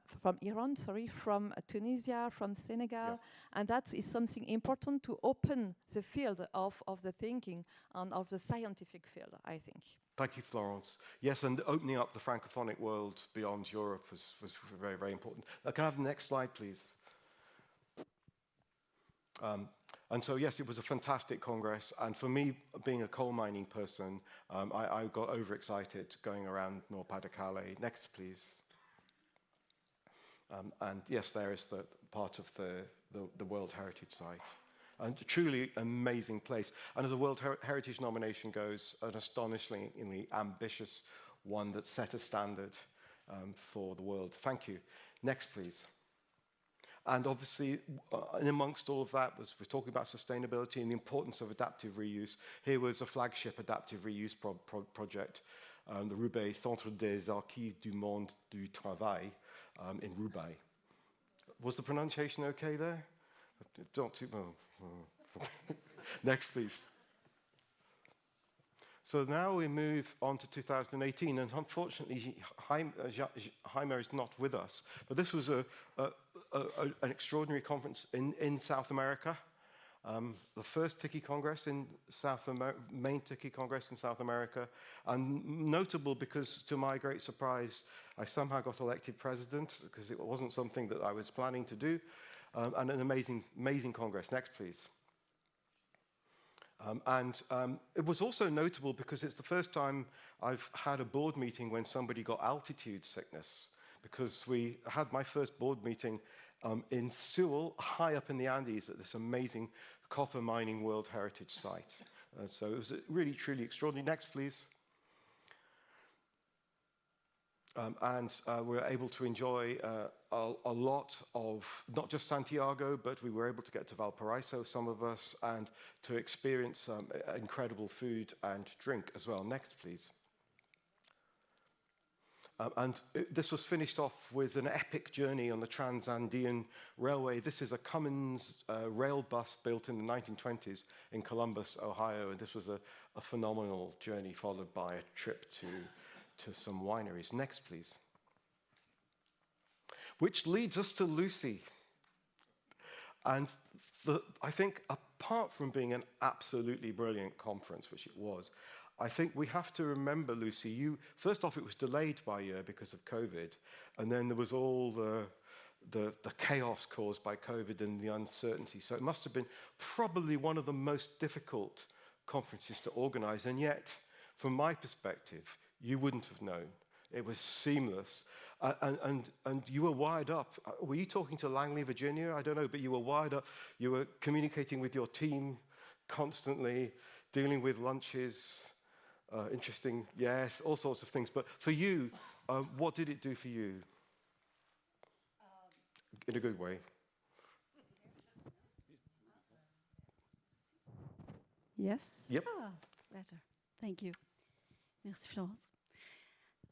Tunisia, from Senegal, and that is something important to open the field of the thinking and of the scientific field, I think. Thank you, Florence. Yes, and opening up the Francophonic world beyond Europe was very, very important. Can I have the next slide, please? And so, yes, it was a fantastic Congress. And for me, being a coal mining person, I got overexcited going around Nord-Pas-de-Calais. Next, please. And yes, there is the part of the World Heritage Site. And a truly amazing place. And as a World Heritage nomination goes, an astonishingly ambitious one that set a standard for the world. Thank you. Next, please. And obviously, in amongst all of that, we're talking about sustainability and the importance of adaptive reuse. Here was a flagship adaptive reuse project, the Roubaix Centre des Acquis du Monde du Travail in Roubaix. Was the pronunciation okay there? Don't too well. Next, please. So now we move on to 2018, and unfortunately, Jaime is not with us. But this was an extraordinary conference in South America, the first TICCIH Congress in main TICCIH Congress in South America, and notable because, to my great surprise, I somehow got elected president, because it wasn't something that I was planning to do, and an amazing Congress. Next, please. It was also notable because it's the first time I've had a board meeting when somebody got altitude sickness, because we had my first board meeting in Sewell, high up in the Andes, at this amazing copper mining World Heritage Site. So it was really, truly extraordinary. Next, please. We were able to enjoy a lot of, not just Santiago, but we were able to get to Valparaiso, some of us, and to experience incredible food and drink as well. Next, please. This was finished off with an epic journey on the Trans-Andean Railway. This is a Cummins rail bus built in the 1920s in Columbus, Ohio, and this was a phenomenal journey followed by a trip to some wineries. Next, please. Which leads us to Lucy. And I think apart from being an absolutely brilliant conference, which it was, I think we have to remember, Lucy, first off, it was delayed by a year because of COVID, and then there was all the chaos caused by COVID and the uncertainty. So it must have been probably one of the most difficult conferences to organize, and yet, from my perspective, you wouldn't have known. It was seamless, and you were wired up. Were you talking to Langley, Virginia? I don't know, but you were wired up. You were communicating with your team constantly, dealing with lunches, interesting, yes, all sorts of things. But for you, what did it do for you? In a good way. Yes? Yep. Better. Thank you. Merci, Florence.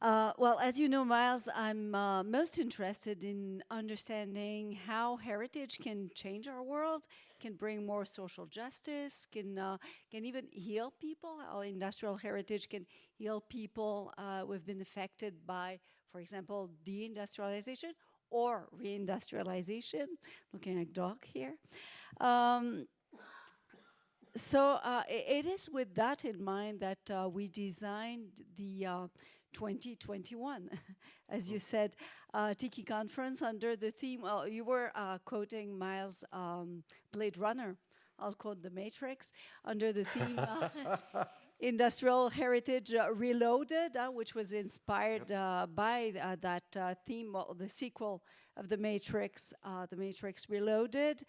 Well, as you know, Miles, I'm most interested in understanding how heritage can change our world, can bring more social justice, can even heal people, how industrial heritage can heal people who have been affected by, for example, deindustrialization or reindustrialization. Looking at Doc here. So it is with that in mind that we designed the 2021, as you said, TICCIH conference under the theme, well, you were quoting Miles' Blade Runner, I'll quote The Matrix, under the theme Industrial Heritage Reloaded, which was inspired by that theme, well, the sequel of The Matrix Reloaded,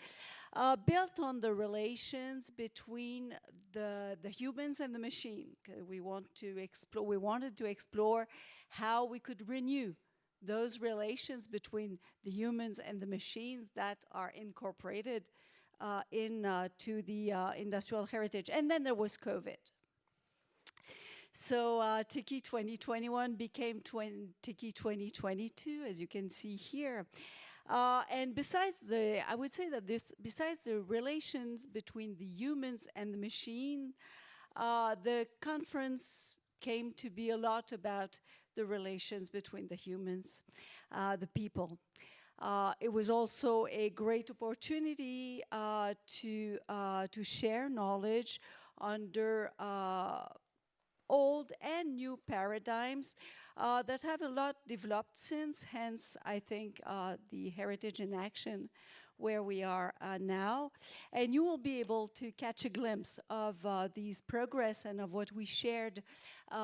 built on the relations between the humans and the machine. We wanted to explore how we could renew those relations between the humans and the machines that are incorporated into the industrial heritage. And then there was COVID. So TICCIH 2021 became TICCIH 2022, as you can see here. And I would say that besides the relations between the humans and the machine, the conference came to be a lot about the relations between the humans, the people. It was also a great opportunity to share knowledge under old and new paradigms that have a lot developed since, hence I think the Heritage in Action where we are now. And you will be able to catch a glimpse of these progress and of what we shared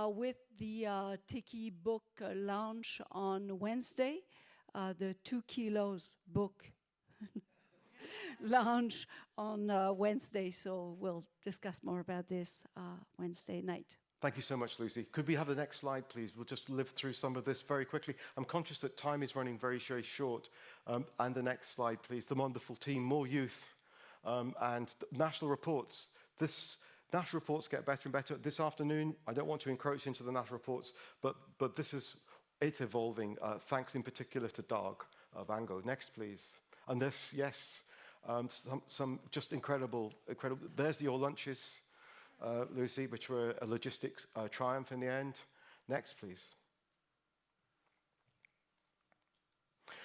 with the TICCIH book launch on Wednesday, the 2 kilos book launch on Wednesday. So we'll discuss more about this Wednesday night. Thank you so much, Lucy. Could we have the next slide, please? We'll just live through some of this very quickly. I'm conscious that time is running very, very short. And the next slide, please. The wonderful team, more youth, and national reports. National reports get better and better. This afternoon, I don't want to encroach into the national reports, but it's evolving, thanks in particular to Dag Van Gogh. Next, please. And this, yes, some just incredible. There's your lunches. Lucy, which were a logistics triumph in the end. Next, please.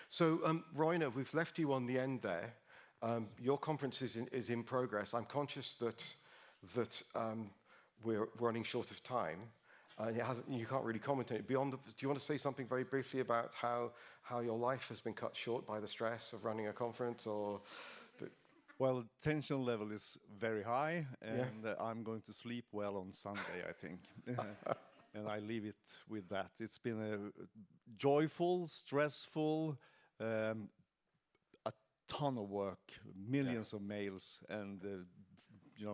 So, Roina, we've left you on the end there. Your conference is in progress. I'm conscious that we're running short of time. You can't really comment on it. Do you want to say something very briefly about how your life has been cut short by the stress of running a conference, or? Well, tension level is very high, and I'm going to sleep well on Sunday, I think. And I leave it with that. It's been a joyful, stressful, a ton of work, millions of mails, and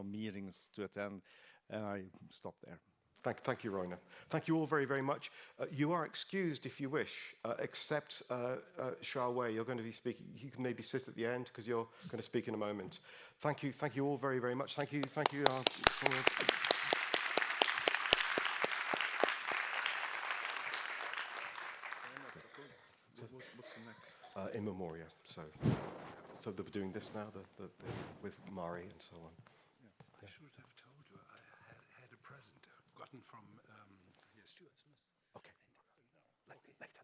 meetings to attend, and I stop there. Thank you, Roina. Thank you all very, very much. You are excused if you wish, except Shao Wei. You're going to be speaking. You can maybe sit at the end because you're going to speak in a moment. Thank you all very, very much. Thank you. in memoria. So they're doing this now with Mari and so on. I should have told you I had a present gotten from Stuart Smith. Okay. Later.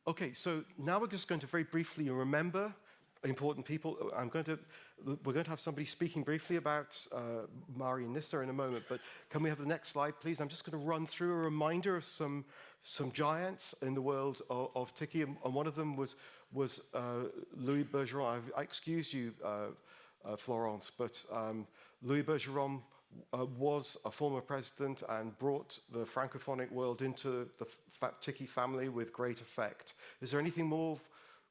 Okay, so now we're just going to very briefly remember important people. We're going to have somebody speaking briefly about Mari and NUDISUR in a moment, but can we have the next slide, please? I'm just going to run through a reminder of some giants in the world of TICCIH, and one of them was Louis Bergeron. I excuse you, Florence, but Louis Bergeron was a former president and brought the Francophonic world into the TICCIH family with great effect. Is there anything more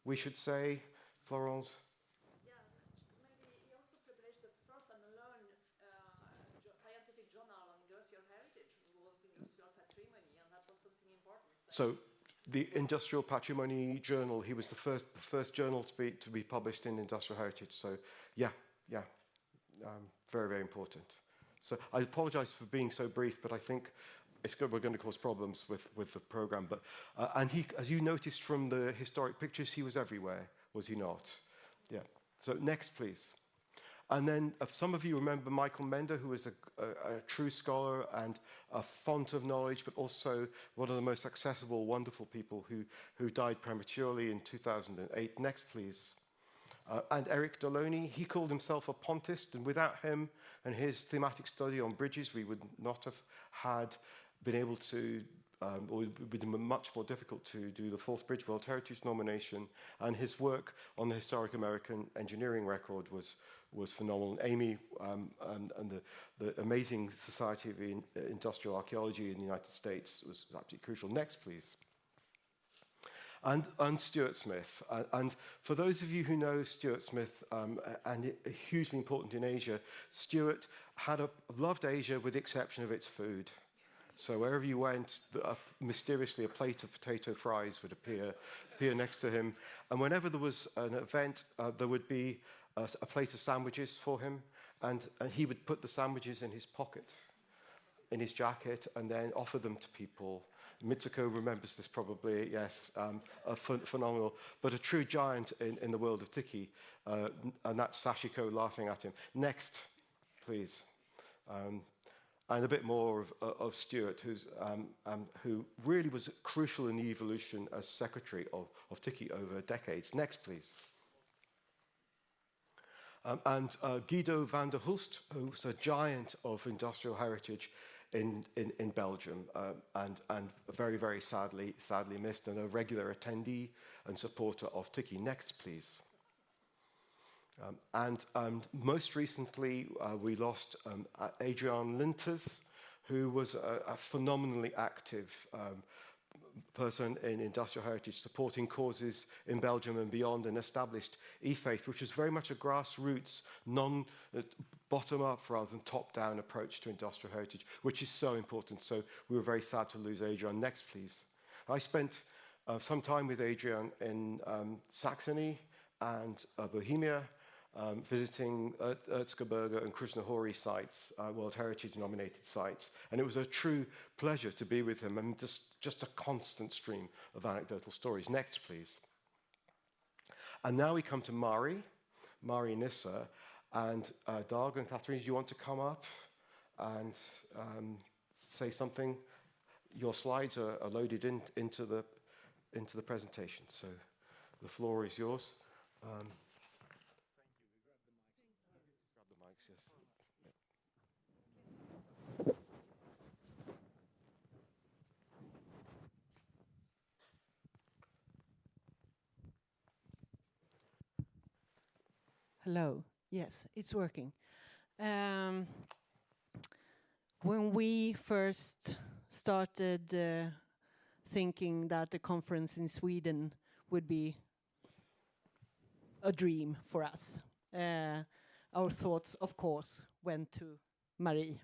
we should say, Florence? Yeah, maybe he also published the first underlying scientific journal on industrial heritage, was industrial patrimony, and that was something important. So the Industrial Patrimony Journal, he was the first journal to be published in industrial heritage. So yeah, very, very important. So I apologize for being so brief, but I think it's good. We're going to cause problems with the program. But and he, as you noticed from the historic pictures, he was everywhere, was he not? Yeah. So next, please. And then some of you remember Michael Mender, who was a true scholar and a font of knowledge, but also one of the most accessible, wonderful people who died prematurely in 2008. Next, please. And Eric Deloney, he called himself a pontist, and without him and his thematic study on bridges, we would not have been able to, or it would have been much more difficult to do the fourth Bridge World Heritage nomination, and his work on the historic American engineering record was phenomenal. Amy and the amazing Society of Industrial Archaeology in the United States was absolutely crucial. Next, please. And Stuart Smith. And for those of you who know Stuart Smith, and hugely important in Asia, Stuart loved Asia with the exception of its food. So wherever you went, mysteriously a plate of potato fries would appear next to him. And whenever there was an event, there would be a plate of sandwiches for him, and he would put the sandwiches in his pocket, in his jacket, and then offer them to people. Mitsuko remembers this probably, yes, phenomenal, but a true giant in the world of TICCIH, and that's Sachiko laughing at him. Next, please. And a bit more of Stuart, who really was crucial in the evolution as secretary of TICCIH over decades. Next, please. And Guido van der Hulst, who's a giant of industrial heritage in Belgium, and very, very sadly missed, and a regular attendee and supporter of TICCIH. Next, please. And most recently, we lost Adriaan Linters, who was a phenomenally active person in industrial heritage, supporting causes in Belgium and beyond, and established eFaith, which was very much a grassroots, bottom-up rather than top-down approach to industrial heritage, which is so important. So we were very sad to lose Adriaan. Next, please. I spent some time with Adriaan in Saxony and Bohemia, visiting Erzgebirge and Krishnahori sites, World Heritage nominated sites. And it was a true pleasure to be with him, and just a constant stream of anecdotal stories. Next, please. And now we come to Mari NUDISUR, and Dag and Catherine, do you want to come up and say something? Your slides are loaded into the presentation, so the floor is yours. Hello. Yes, it's working. When we first started thinking that the conference in Sweden would be a dream for us, our thoughts, of course, went to Marie.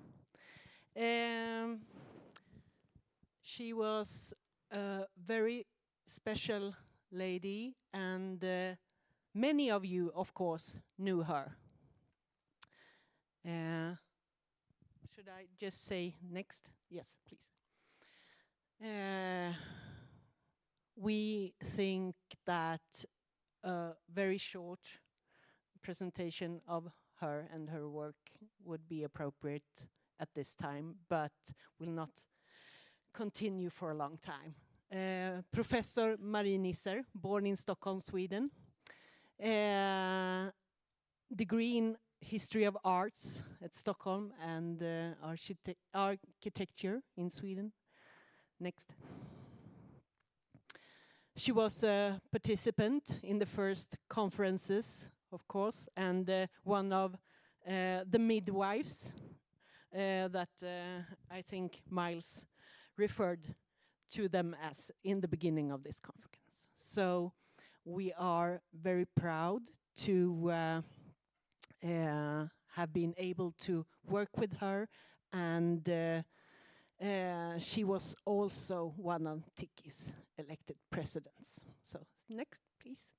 She was a very special lady, and many of you, of course, knew her. Should I just say next? Yes, please. we think that a very short presentation of her and her work would be appropriate at this time, but will not continue for a long time. Professor Marie Nisser, born in Stockholm, Sweden. Degree in History of Arts at Stockholm and Architecture in Sweden. Next. She was a participant in the first conferences, of course, and one of the midwives that I think Miles referred to them as in the beginning of this conference. So we are very proud to have been able to work with her, and she was also one of TICCI's elected presidents. So next, please.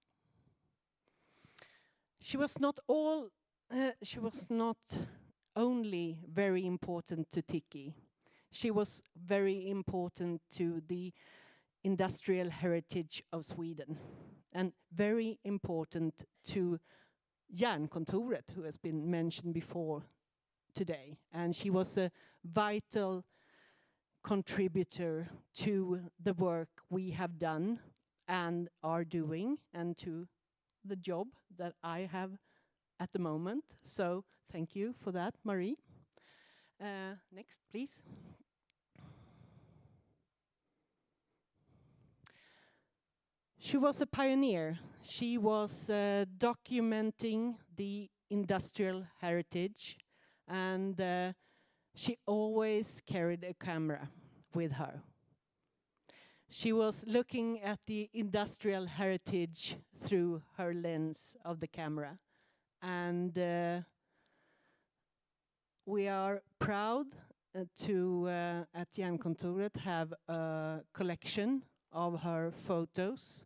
She was not only very important to TICCI. She was very important to the industrial heritage of Sweden, and very important to Jernkontoret, who has been mentioned before today. And she was a vital contributor to the work we have done and are doing, and to the job that I have at the moment. So thank you for that, Marie. Next, please. She was a pioneer. She was documenting the industrial heritage, and she always carried a camera with her. She was looking at the industrial heritage through her lens of the camera, and we are proud to at Jernkontoret have a collection of her photos.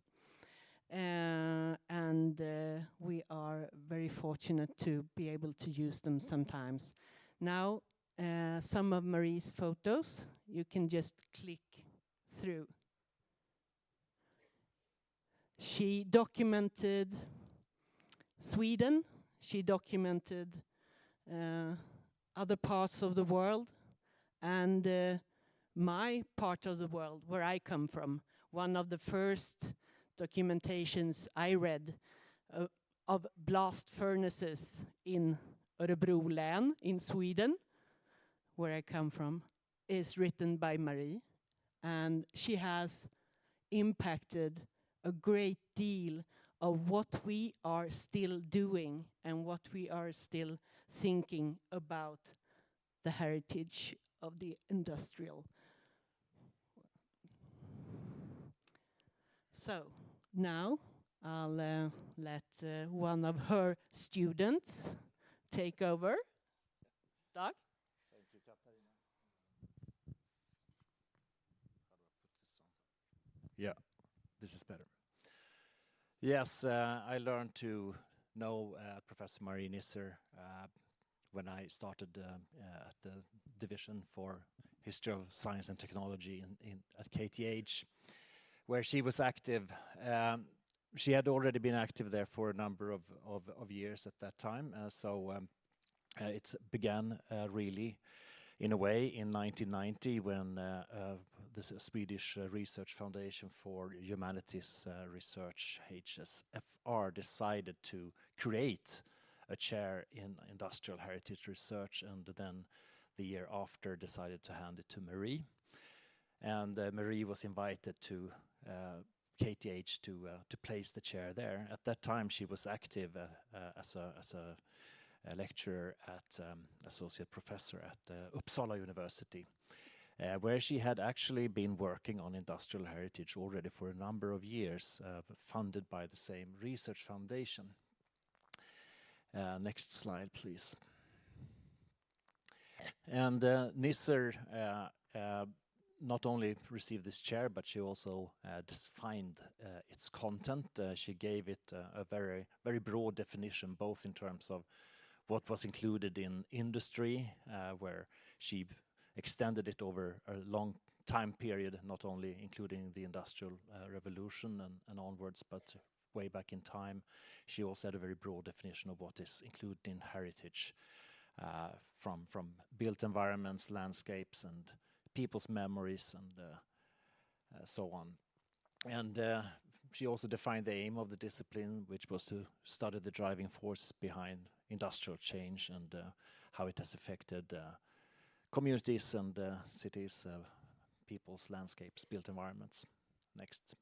And we are very fortunate to be able to use them sometimes. Now, some of Marie's photos, you can just click through. She documented Sweden, she documented other parts of the world, and my part of the world, where I come from. One of the first documentations I read of blast furnaces in Örebro län in Sweden, where I come from, is written by Marie, and she has impacted a great deal of what we are still doing and what we are still thinking about the heritage of the industrial. So now I'll let one of her students take over. Dag? Thank you, Katarina. Yeah, this is better. Yes, I learned to know Professor Marie Nisser when I started at the Division for History of Science and Technology at KTH, where she was active. She had already been active there for a number of years at that time, so it began really in a way in 1990 when the Swedish Research Foundation for Humanities Research, HSFR, decided to create a chair in industrial heritage research, and then the year after decided to hand it to Marie. And Marie was invited to KTH to place the chair there. At that time, she was active as a lecturer at associate professor at Uppsala University, where she had actually been working on industrial heritage already for a number of years, funded by the same research foundation. Next slide, please. And Nisser not only received this chair, but she also defined its content. She gave it a very, very broad definition, both in terms of what was included in industry, where she extended it over a long time period, not only including the Industrial Revolution and onwards, but way back in time. She also had a very broad definition of what is included in heritage, from built environments, landscapes, and people's memories, and so on. And she also defined the aim of the discipline, which was to study the driving forces behind industrial change and how it has affected communities and cities, people's landscapes, built environments. Next.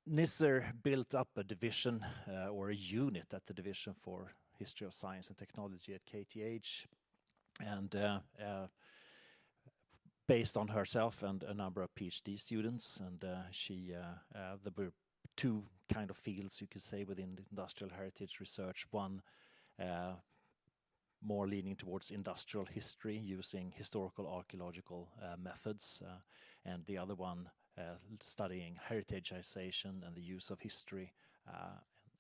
NUDISUR built up a division or a unit at the Division for History of Science and Technology at KTH, and based on herself and a number of PhD students, and there were two kind of fields, you could say, within industrial heritage research. One more leaning towards industrial history, using historical archaeological methods, and the other one studying heritageization and the use of history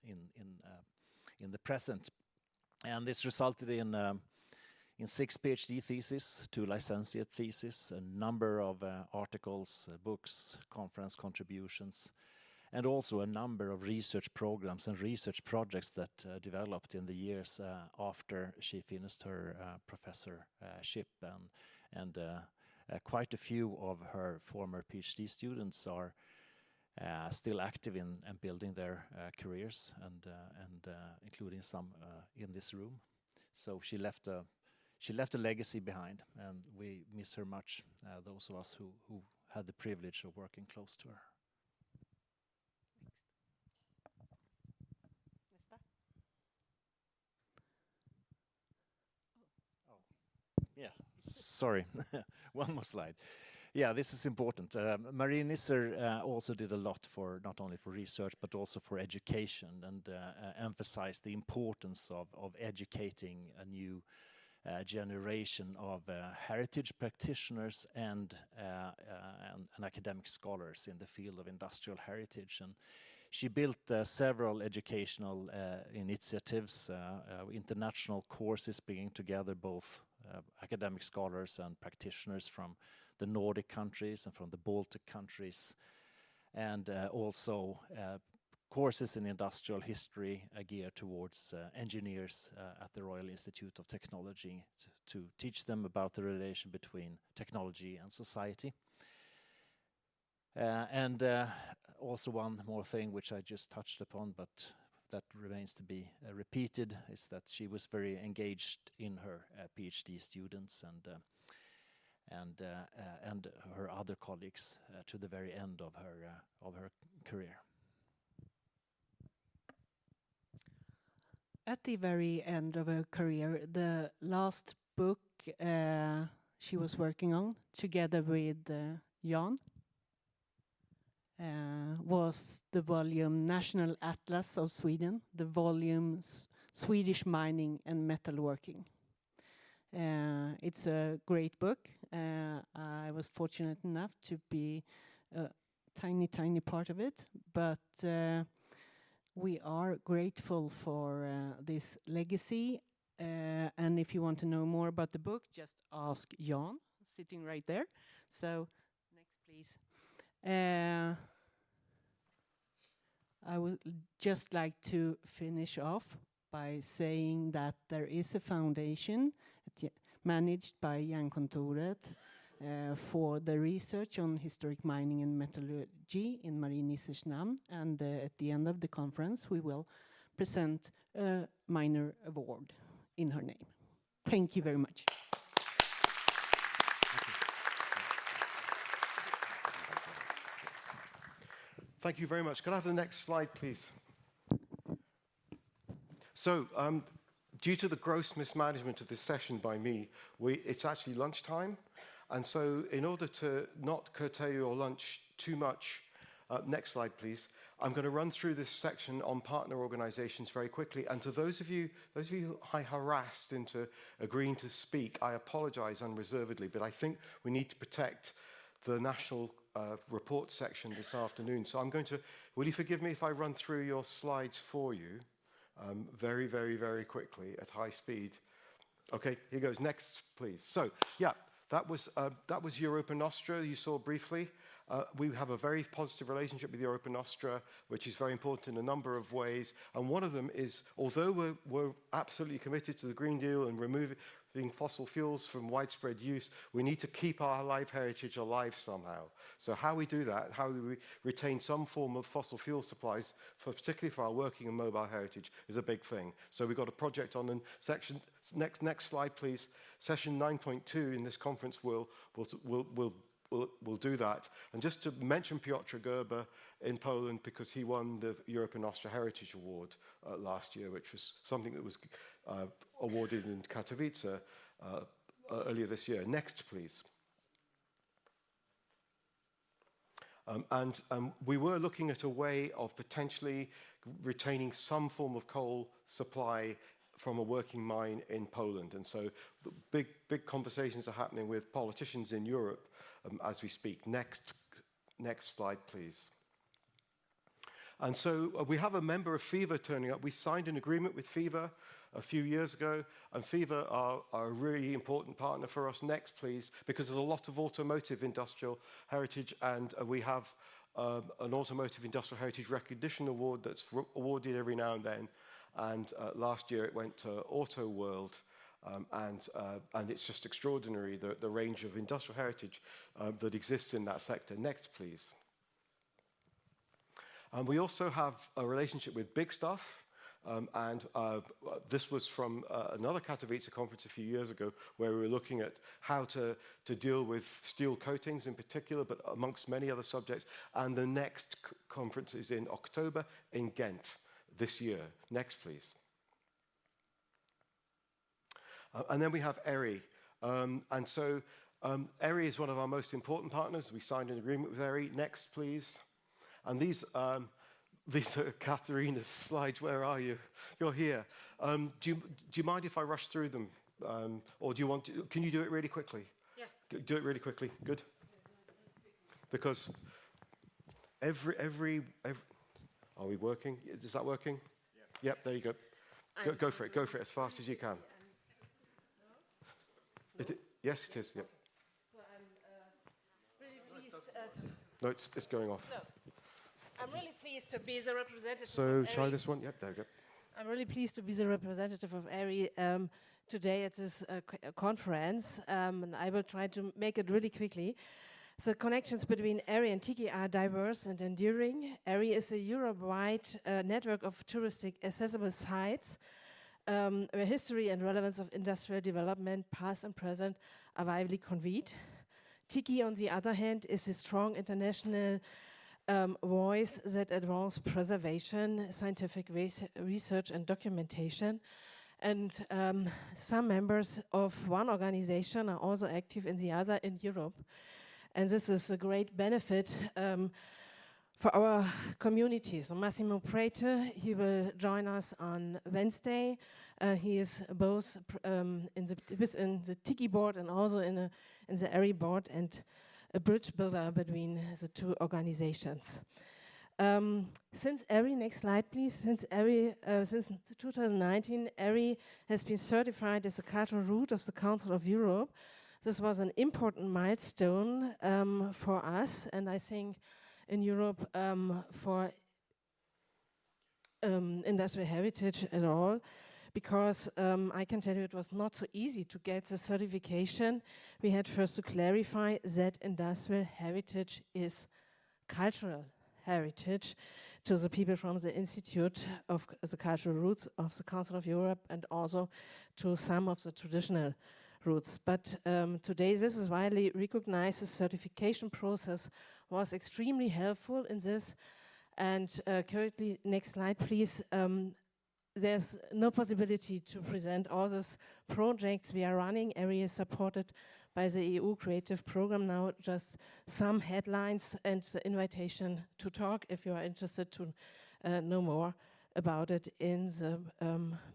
in the present. And this resulted in 6 PhD theses, 2 licentiate theses, a number of articles, books, conference contributions, and also a number of research programs and research projects that developed in the years after she finished her professorship. And quite a few of her former PhD students are still active in and building their careers, and including some in this room. So she left a legacy behind, and we miss her much, those of us who had the privilege of working close to her. Yeah, sorry, one more slide. Yeah, this is important. Marie NUDISUR also did a lot for, not only for research, but also for education, and emphasized the importance of educating a new generation of heritage practitioners and academic scholars in the field of industrial heritage. And she built several educational initiatives, international courses, bringing together both academic scholars and practitioners from the Nordic countries and from the Baltic countries, and also courses in industrial history geared towards engineers at the Royal Institute of Technology to teach them about the relation between technology and society. And also one more thing which I just touched upon, but that remains to be repeated, is that she was very engaged in her PhD students and her other colleagues to the very end of her career. At the very end of her career, the last book she was working on, together with Jan, was the volume National Atlas of Sweden, the volume Swedish Mining and Metalworking. It's a great book. I was fortunate enough to be a tiny part of it, but we are grateful for this legacy. And if you want to know more about the book, just ask Jan, sitting right there. So, next please. I would just like to finish off by saying that there is a foundation managed by Jernkontoret for the research on historic mining and metallurgy in Marie NUDISUR's namn, and at the end of the conference we will present a minor award in her name. Thank you very much. Thank you very much. Can I have the next slide, please? So, due to the gross mismanagement of this session by me, it's actually lunchtime. And so, in order to not curtail your lunch too much, next slide, please. I'm going to run through this section on partner organizations very quickly. And to those of you who I harassed into agreeing to speak, I apologize unreservedly, but I think we need to protect the national report section this afternoon. So I'm going to, will you forgive me if I run through your slides for you very quickly at high speed? Okay, here goes. Next, please. So, yeah, That was Europa Nostra you saw briefly. We have a very positive relationship with Europa Nostra, which is very important in a number of ways. And one of them is, although we're absolutely committed to the Green Deal and removing fossil fuels from widespread use, we need to keep our life heritage alive somehow. So how we do that, how we retain some form of fossil fuel supplies, particularly for our working and mobile heritage, is a big thing. So we've got a project on in section, next slide please, session 9.2 in this conference will do that. And just to mention Piotr Gerber in Poland, because he won the Europa Nostra Heritage Award last year, which was something that was awarded in Katowice earlier this year. Next, please. We were looking at a way of potentially retaining some form of coal supply from a working mine in Poland. And so big conversations are happening with politicians in Europe as we speak. Next slide, please. And so we have a member of FIVA turning up. We signed an agreement with FIVA a few years ago, and FIVA are a really important partner for us. Next, please, because there's a lot of automotive industrial heritage, and we have an Automotive Industrial Heritage Recognition Award that's awarded every now and then. And last year it went to Auto World, and it's just extraordinary, the range of industrial heritage that exists in that sector. Next, please. And we also have a relationship with Big Stuff, and this was from another Katowice conference a few years ago, where we were looking at how to deal with steel coatings in particular, but amongst many other subjects. And the next conference is in October in Ghent this year. Next, please. And then we have ERIH. And so ERIH is one of our most important partners. We signed an agreement with ERIH. Next, please. And these are Katharina's slides. Where are you? You're here. Do you mind if I rush through them? Or do you want to, can you do it really quickly? Yeah. Do it really quickly. Good. Because every are we working? Is that working? Yes. Yep, there you go. Go for it. Go for it as fast as you can. Yes, it is. Yep. So I'm really pleased no, it's going off. So, I'm really pleased to be the representative So of try ERIH. this one. Yep, there you go. I'm really pleased to be the representative of ERIH today at this conference, and I will try to make it really quickly. The connections between ERIH and TICCIH are diverse and enduring. ERIH is a Europe-wide network of touristic accessible sites where history and relevance of industrial development, past and present, are vividly conveyed. TICCIH, on the other hand, is a strong international voice that advances preservation, scientific research and documentation. And some members of one organization are also active in the other in Europe. And this is a great benefit for our community. So Massimo Prete, he will join us on Wednesday. He is both in the TICCIH board and also in the ERIH board, and a bridge builder between the two organizations. Since ERIH, next slide please, since 2019, ERIH has been certified as a cultural route of the Council of Europe. This was an important milestone for us, and I think in Europe for industrial heritage at all, because I can tell you it was not so easy to get the certification. We had first to clarify that industrial heritage is cultural heritage to the people from the Institute of the Cultural Roots of the Council of Europe, and also to some of the traditional roots. But today this is widely recognized. The certification process was extremely helpful in this. And currently, next slide please, there's no possibility to present all these projects we are running. ERIH is supported by the EU Creative Program now, just some headlines and the invitation to talk if you are interested to know more about it in the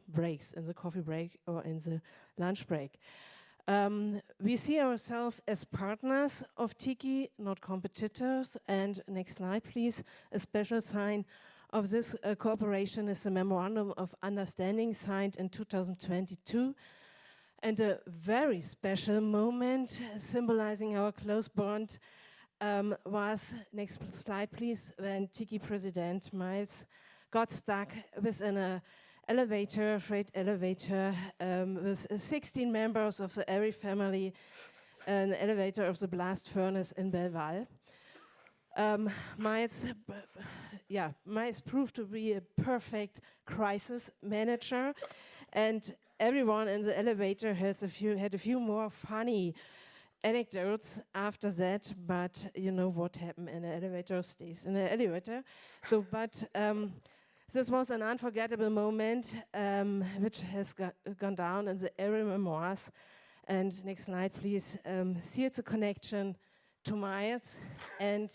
breaks, in the coffee break or in the lunch break. We see ourselves as partners of TICCIH, not competitors. And next slide, please. A special sign of this cooperation is the Memorandum of Understanding signed in 2022. And a very special moment symbolizing our close bond was, next slide please, when TICCIH President Miles got stuck within an elevator, freight elevator, with 16 members of the ERIH family, an elevator of the blast furnace in Belval. Miles proved to be a perfect crisis manager, and everyone in the elevator had a few more funny anecdotes after that, but you know what happened in an elevator stays in an elevator. So, but this was an unforgettable moment which has gone down in the ERIH memoirs. And next slide, please. See, it's a connection to Miles and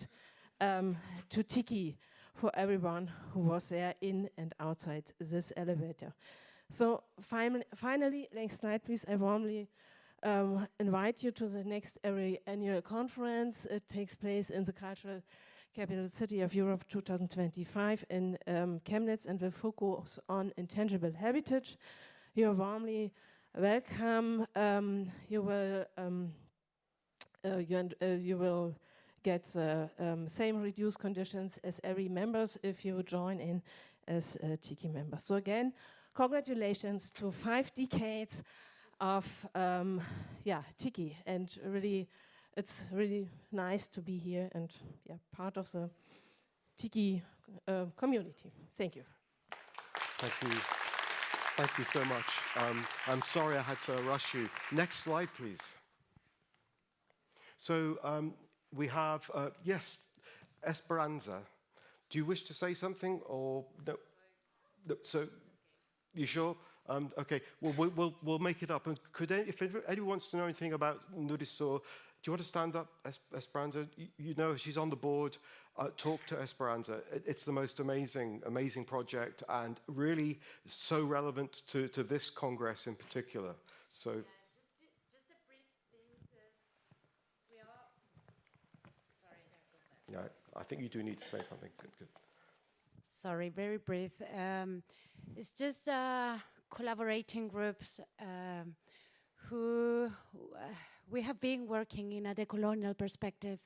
to TICCIH for everyone who was there in and outside this elevator. So finally, next slide, please. I warmly invite you to the next ERIH annual conference. It takes place in the cultural capital city of Europe 2025 in Chemnitz, and will focus on intangible heritage. You are warmly welcome. You will get the same reduced conditions as ERIH members if you join in as TICCIH members. So again, congratulations to 5 decades of TICCIH, and really, it's really nice to be here and part of the TICCIH community. Thank you. Thank you. Thank you so much. I'm sorry I had to rush you. Next slide, please. So we have, yes, Esperanza. Do you wish to say something or no? So, you sure? Okay, well, we'll make it up. And if anyone wants to know anything about NUDISUR, do you want to stand up, Esperanza? You know, she's on the board. Talk to Esperanza. It's the most amazing project, and really so relevant to this Congress in particular. So. Just a brief thing says we are. Sorry, I go back. Yeah, I think you do need to say something. Good. Sorry, very brief. It's just collaborating groups who we have been working in a decolonial perspective,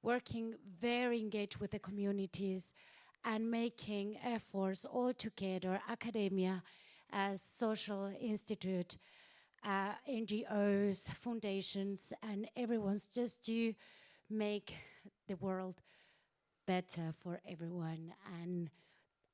working very engaged with the communities and making efforts all together, academia, as social institute, NGOs, foundations, and everyone's just to make the world better for everyone and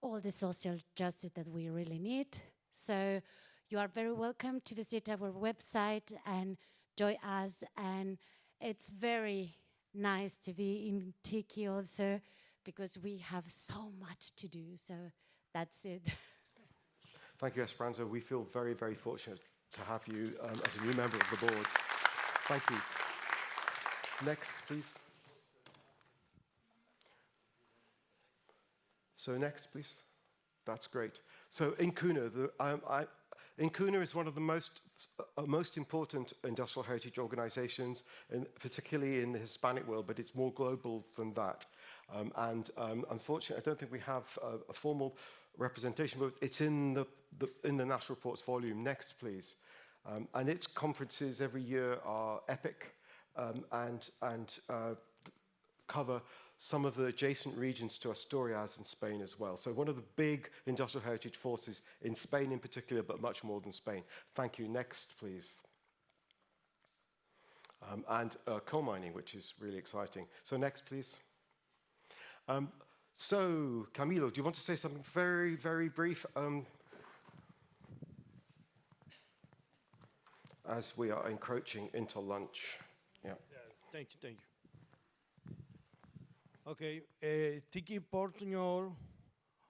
all the social justice that we really need. So you are very welcome to visit our website and join us. And it's very nice to be in TICCIH also, because we have so much to do. So that's it. Thank you, Esperanza. We feel very, very fortunate to have you as a new member of the board. Thank you. Next, please. So next, please. That's great. So INCUNA, INCUNA is one of the most important industrial heritage organizations, particularly in the Hispanic world, but it's more global than that. Unfortunately, I don't think we have a formal representation, but it's in the National Reports volume. Next, please. And its conferences every year are epic and cover some of the adjacent regions to Asturias in Spain as well. So one of the big industrial heritage forces in Spain in particular, but much more than Spain. Thank you. Next, please. And coal mining, which is really exciting. So next, please. So, Camilo, do you want to say something very, very brief? As we are encroaching into lunch. Yeah. Thank you. Okay, TICCIH Portuñol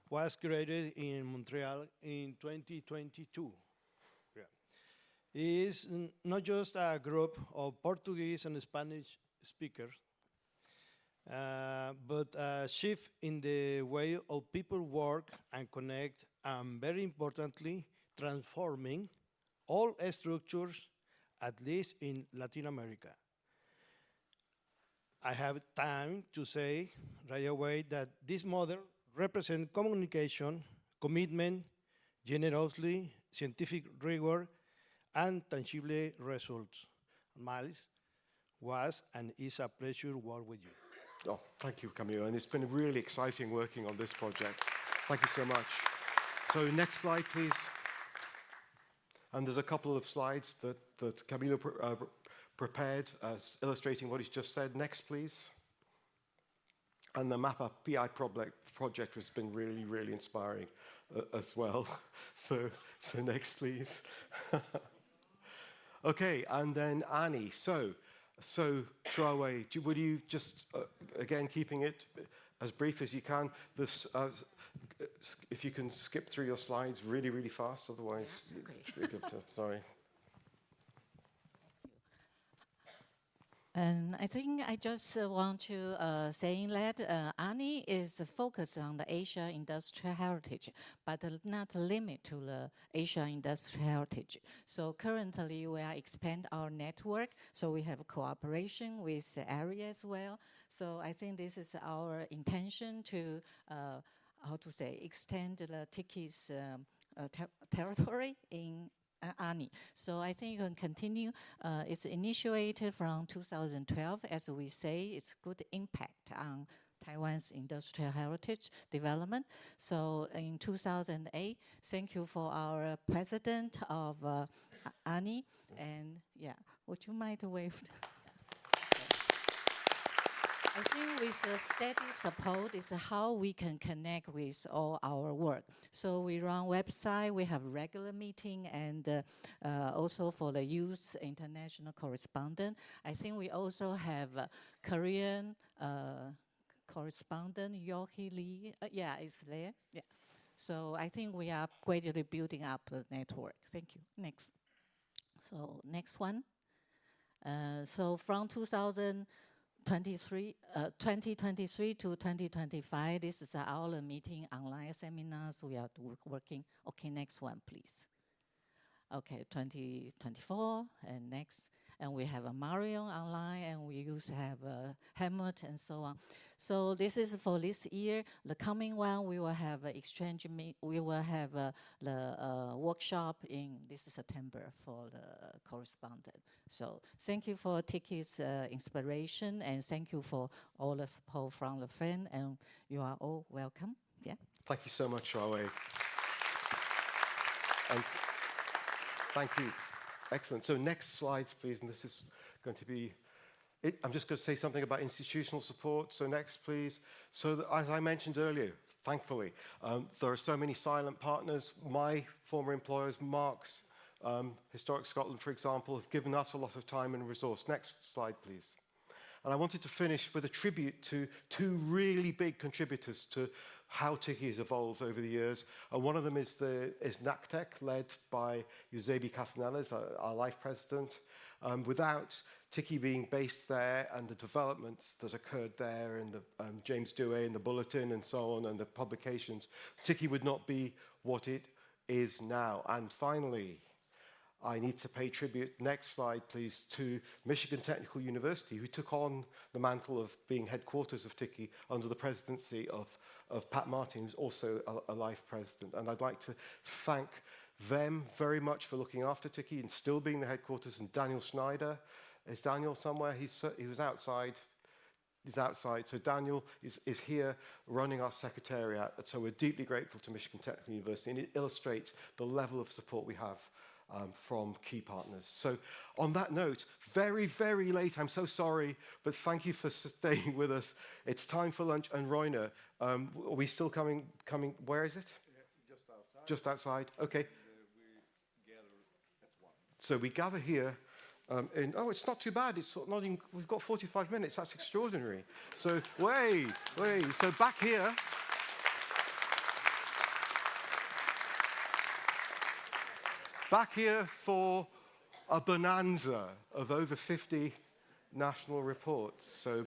was created in Montreal in 2022. Yeah. It is not just a group of Portuguese and Spanish speakers, but a shift in the way of people work and connect, and very importantly, transforming all structures, at least in Latin America. I have time to say right away that this model represents communication, commitment, generosity, scientific rigor, and tangible results. Miles, was and is a pleasure to work with you. Oh, thank you, Camilo. And it's been really exciting working on this project. Thank you so much. So next slide, please. And there's a couple of slides that Camilo prepared illustrating what he's just said. Next, please. And the MAPA PI project has been really, really inspiring as well. So next, please. Okay, and then Annie. So Traoré, would you just, again, keeping it as brief as you can, this, if you can skip through your slides really, really fast, otherwise, sorry. And I think I just want to say that ANI is focused on the Asia industrial heritage, but not limit to the Asia industrial heritage. So currently we are expand our network, so we have cooperation with the area as well. So I think this is our intention to, extend the TICCI's territory in ANI. So I think you can continue. It's initiated from 2012. As we say, it's good impact on Taiwan's industrial heritage development. So in 2008, thank you for our president of ANI. And yeah, would you mind to wave? I think with the steady support is how we can connect with all our work. So we run website, we have regular meeting, and also for the youth international correspondent. I think we also have Korean correspondent, Yoki Lee. Yeah, is there. Yeah. So I think we are gradually building up the network. Thank you. Next. So next one. So from 2023 to 2025, this is our meeting, online seminars we are working. Okay, next one, please. Okay, 2024, and next. And we have a Marion online, and we used to have a Hamlet and so on. So this is for this year. The coming one, we will have exchange we will have the workshop in this September for the correspondent. So thank you for TICCI's inspiration, and thank you for all the support from the friend, and you are all welcome. Yeah. Thank you so much, Traoré. And thank you. Excellent. So next slides, please. And this is going to be it. I'm just going to say something about institutional support. So next, please. So as I mentioned earlier, thankfully, there are so many silent partners. My former employers, Mark's, Historic Scotland, for example, have given us a lot of time and resource. Next slide, please. And I wanted to finish with a tribute to two really big contributors to how TICCI has evolved over the years. And one of them is NACTEC, led by Eusebi Castanelas, our life president. Without TICCI being based there and the developments that occurred there, and the James Dewey and the bulletin and so on, and the publications, TICCI would not be what it is now. And finally, I need to pay tribute, next slide please, to Michigan Technical University, who took on the mantle of being headquarters of TICCI under the presidency of Pat Martin, who's also a life president. And I'd like to thank them very much for looking after TICCI and still being the headquarters. And Daniel Schneider, is Daniel somewhere? He was outside. He's outside. So Daniel is here running our secretariat. So we're deeply grateful to Michigan Technical University, and it illustrates the level of support we have from key partners. So on that note, very, very late, I'm so sorry, but thank you for staying with us. It's time for lunch, and Roina, are we still coming, where is it? Just outside. Just outside, okay. And, we gather at 1. So we gather here, oh, it's not too bad, it's not even, we've got 45 minutes, that's extraordinary. So, wait, so back here, for a bonanza of over 50 national reports. So